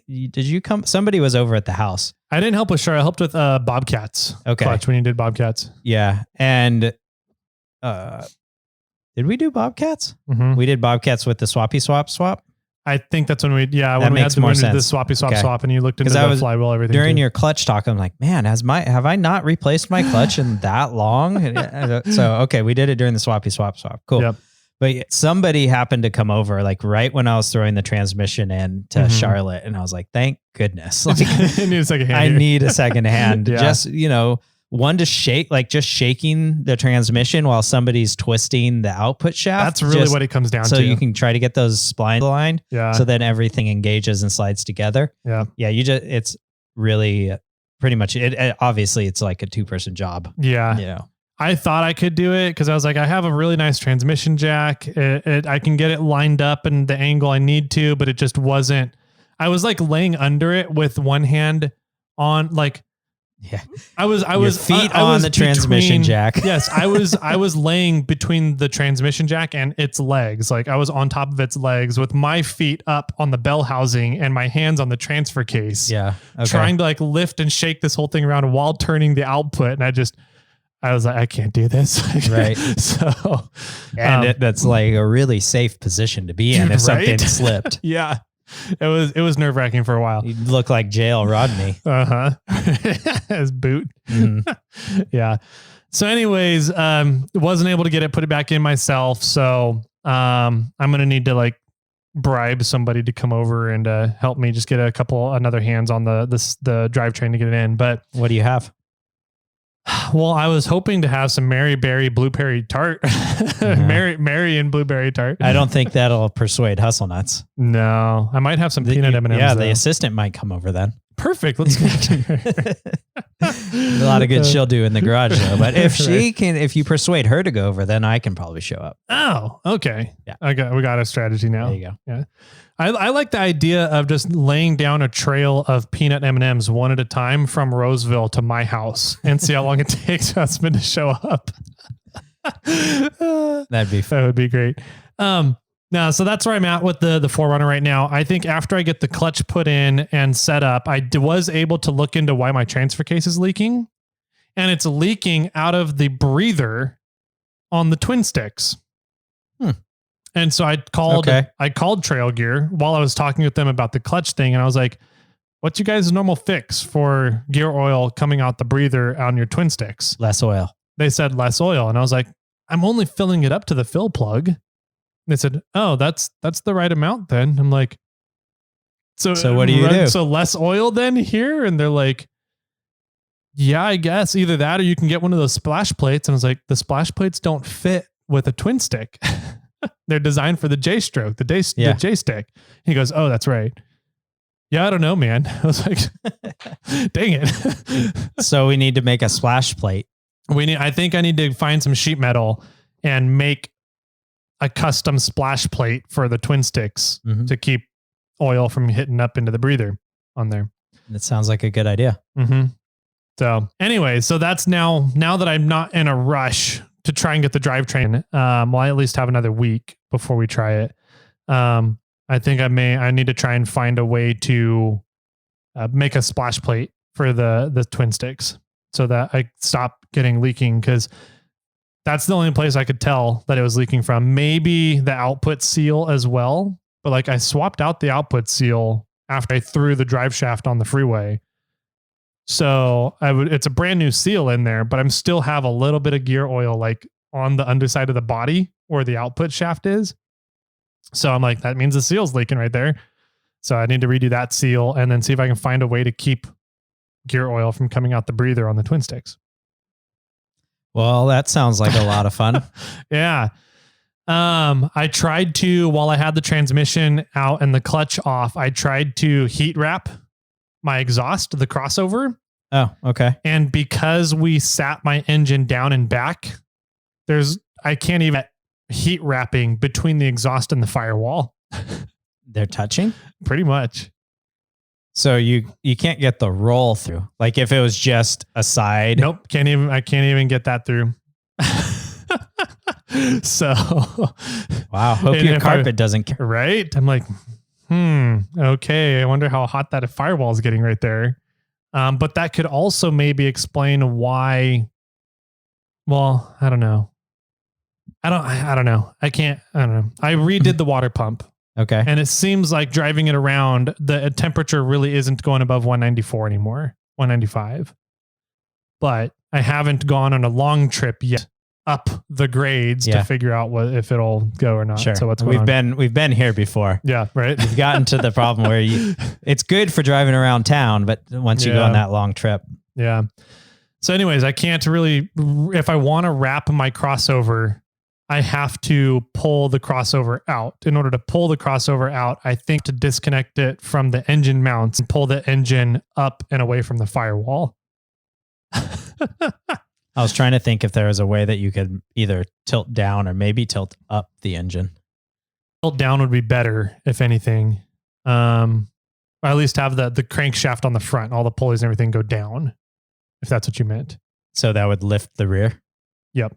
did you come? Somebody was over at the house. I didn't help with Charlotte. I helped with Bobcats. Okay, clutch when you did Bobcats. Yeah, and did we do Bobcats? We did Bobcats with the swappy swap. I think that's when when we had the swappy swap and you looked into the flywheel, everything. During your clutch talk, I'm like, man, have I not replaced my clutch in that long? So, okay, we did it during the swappy swap. Cool. Yep. But somebody happened to come over like right when I was throwing the transmission in to Charlotte. And I was like, thank goodness. Like, I need a second hand. I need a second hand. Just, one to shake, like just shaking the transmission while somebody's twisting the output shaft. That's really what it comes down to. So you can try to get those splines aligned. Yeah. So then everything engages and slides together. Yeah. Yeah. It's really pretty much it. Obviously it's like a 2-person job. Yeah. I thought I could do it because I was like, I have a really nice transmission jack. I can get it lined up in the angle I need to, but it just wasn't. I was like laying under it with one hand on like. Yeah, I was feet on the transmission jack. Yes, I was laying between the transmission jack and its legs. Like I was on top of its legs with my feet up on the bell housing and my hands on the transfer case. Yeah, trying to like lift and shake this whole thing around while turning the output. And I was like, I can't do this. Right. So, and that's like a really safe position to be in if something slipped. Yeah. It was nerve wracking for a while. You look like jail Rodney. As boot. Yeah. So anyways, wasn't able to put it back in myself. So, I'm going to need to like bribe somebody to come over and, help me just get another hands on the drivetrain to get it in. But what do you have? Well, I was hoping to have some Mary Berry Blueberry Tart. Mary and Blueberry Tart. I don't think that'll persuade Hustle Nuts. No, I might have some peanut M&Ms. Yeah, the assistant might come over then. Perfect. Let's get a lot of good she'll do in the garage though. But if you persuade her to go over, then I can probably show up. Oh, okay. Yeah. We got a strategy now. There you go. Yeah. I like the idea of just laying down a trail of peanut M&Ms one at a time from Roseville to my house and see how long it takes Husband to show up. That would be great. Now, so that's where I'm at with the 4Runner right now. I think after I get the clutch put in and set up, I was able to look into why my transfer case is leaking, and it's leaking out of the breather on the twin sticks. And so I called Trail Gear while I was talking with them about the clutch thing. And I was like, what's your guys' normal fix for gear oil coming out the breather on your twin sticks? Less oil. They said less oil. And I was like, I'm only filling it up to the fill plug. And they said, oh, that's the right amount then. I'm like, so what do you do? So less oil then here? And they're like, yeah, I guess either that or you can get one of those splash plates. And I was like, the splash plates don't fit with a twin stick. They're designed for the J stroke, the J stick. He goes, oh, that's right. Yeah, I don't know, man. I was like, dang it. So we need to make a splash plate. I think I need to find some sheet metal and make a custom splash plate for the twin sticks to keep oil from hitting up into the breather on there. That sounds like a good idea. So anyway, so that's now that I'm not in a rush to try and get the drivetrain, well, I at least have another week before we try it. I think I need to try and find a way to make a splash plate for the twin sticks so that I stop getting leaking, because that's the only place I could tell that it was leaking from. Maybe the output seal as well, but like I swapped out the output seal after I threw the drive shaft on the freeway. So it's a brand new seal in there, but I'm still have a little bit of gear oil like on the underside of the body where the output shaft is. So I'm like, that means the seal's leaking right there. So I need to redo that seal and then see if I can find a way to keep gear oil from coming out the breather on the twin sticks. Well, that sounds like a lot of fun. Yeah. I tried to, while I had the transmission out and the clutch off, I tried to heat wrap my exhaust, the crossover. Oh, okay. And because we sat my engine down and back, I can't even heat wrapping between the exhaust and the firewall. They're touching? Pretty much. So you can't get the roll through. Like if it was just a side. Nope. I can't even get that through. So wow. Hope your carpet doesn't care. Right? I'm like, okay. I wonder how hot that firewall is getting right there. But that could also maybe explain why. Well, I don't know. I don't know. I don't know. I redid the water pump. Okay. And it seems like driving it around, the temperature really isn't going above 194 anymore, 195. But I haven't gone on a long trip yet up the grades to figure out if it'll go or not. Sure. So what's going on? We've been here before. Yeah, right. We've gotten to the problem where it's good for driving around town, but once you go on that long trip. Yeah. So anyways, I can't really, if I want to wrap my crossover, I have to pull the crossover out. In order to pull the crossover out, I think to disconnect it from the engine mounts and pull the engine up and away from the firewall. I was trying to think if there was a way that you could either tilt down or maybe tilt up the engine. Tilt down would be better, if anything. Or at least have the crankshaft on the front, all the pulleys and everything go down, if that's what you meant. So that would lift the rear? Yep.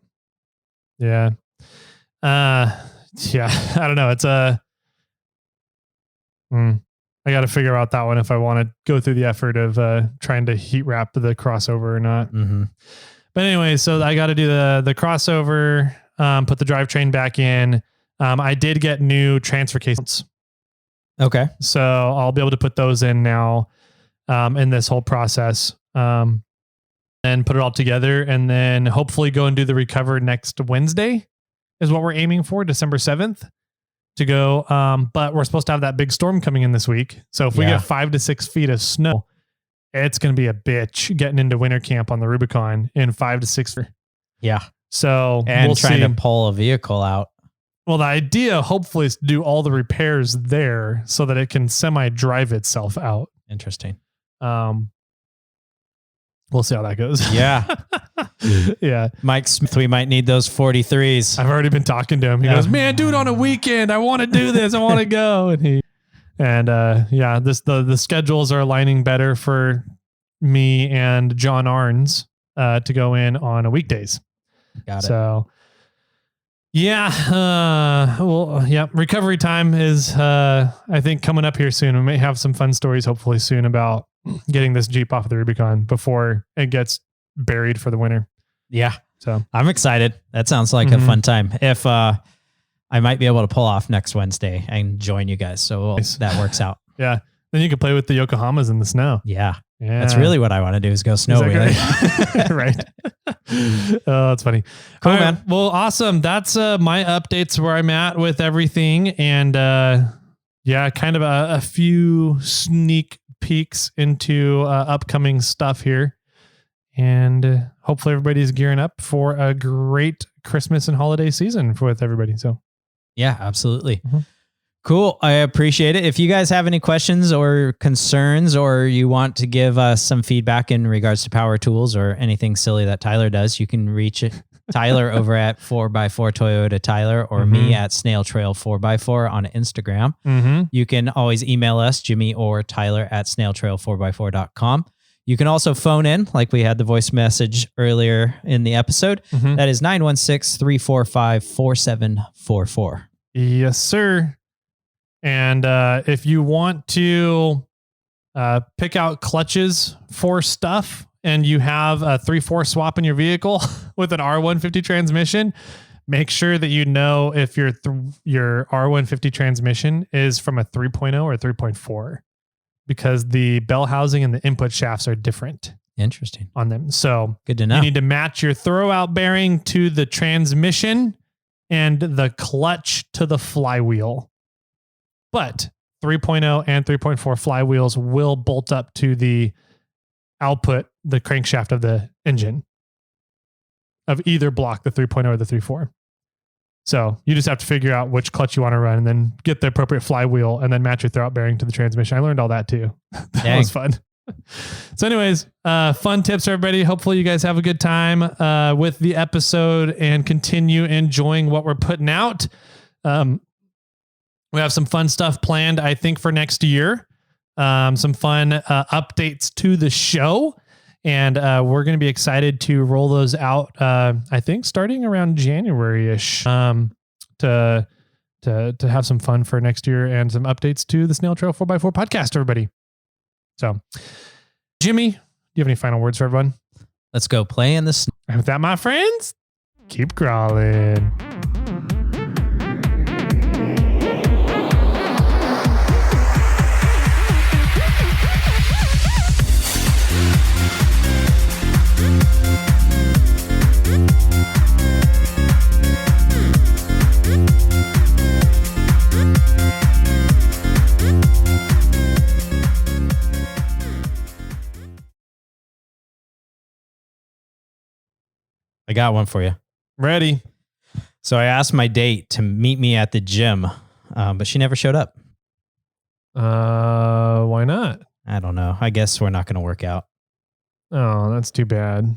Yeah. I don't know. It's I got to figure out that one if I want to go through the effort of trying to heat wrap the crossover or not. Mm-hmm. But anyway, so I got to do the crossover, put the drivetrain back in. I did get new transfer cases. Okay. So I'll be able to put those in now in this whole process and put it all together, and then hopefully go and do the recover next Wednesday is what we're aiming for, December 7th to go. But we're supposed to have that big storm coming in this week. So if we get 5 to 6 feet of snow, it's going to be a bitch getting into winter camp on the Rubicon in 5 to 6 feet. Yeah. So and trying to pull a vehicle out. Well, the idea hopefully is to do all the repairs there so that it can semi-drive itself out. Interesting. We'll see how that goes. Yeah. Yeah. Mike Smith, we might need those 43s. I've already been talking to him. He goes, man, do it on a weekend. I want to do this. I want to go. And the schedules are aligning better for me and John Arns to go in on weekdays. Got it. So recovery time is I think coming up here soon. We may have some fun stories hopefully soon about getting this Jeep off of the Rubicon before it gets buried for the winter. Yeah. So I'm excited. That sounds like a fun time. If I might be able to pull off next Wednesday and join you guys. So Nice. that works out. Yeah. Then you can play with the Yokohamas in the snow. Yeah. Yeah. That's really what I want to do is go snow wheeling. Right. Oh, that's funny. Cool, All right, man. well, awesome. That's my updates where I'm at with everything. And yeah, kind of a few sneak peeks into upcoming stuff here. And hopefully everybody's gearing up for a great Christmas and holiday season with everybody. So Yeah, absolutely. Mhm. Cool. I appreciate it. If you guys have any questions or concerns, or you want to give us some feedback in regards to power tools or anything silly that Tyler does, you can reach Tyler over at 4x4 Toyota Tyler or me at Snail Trail 4x4 on Instagram. You can always email us, Jimmy or Tyler at snailtrail4x4.com. You can also phone in, like we had the voice message earlier in the episode. That is 916-345-4744. Yes, sir. And if you want to pick out clutches for stuff and you have a 3/4 swap in your vehicle with an R150 transmission, make sure that you know if your R150 transmission is from a 3.0 or 3.4, because the bell housing and the input shafts are different Interesting. on them. So Good to know. you need to match your throwout bearing to the transmission and the clutch to the flywheel. But 3.0 and 3.4 flywheels will bolt up to the output, the crankshaft of the engine of either block, the 3.0 or the 3.4. So you just have to figure out which clutch you want to run and then get the appropriate flywheel and then match your throwout bearing to the transmission. I learned all that too. That was fun. So anyways, fun tips, everybody. Hopefully you guys have a good time with the episode and continue enjoying what we're putting out. We have some fun stuff planned, I think, for next year. Some fun updates to the show. And we're going to be excited to roll those out, I think, starting around January-ish to have some fun for next year and some updates to the Snail Trail 4x4 podcast, everybody. So, Jimmy, do you have any final words for everyone? Let's go play in the snow. And with that, my friends, keep crawling. I got one for you. Ready? So I asked my date to meet me at the gym, but she never showed up. Why not? I don't know. I guess we're not going to work out. Oh, that's too bad.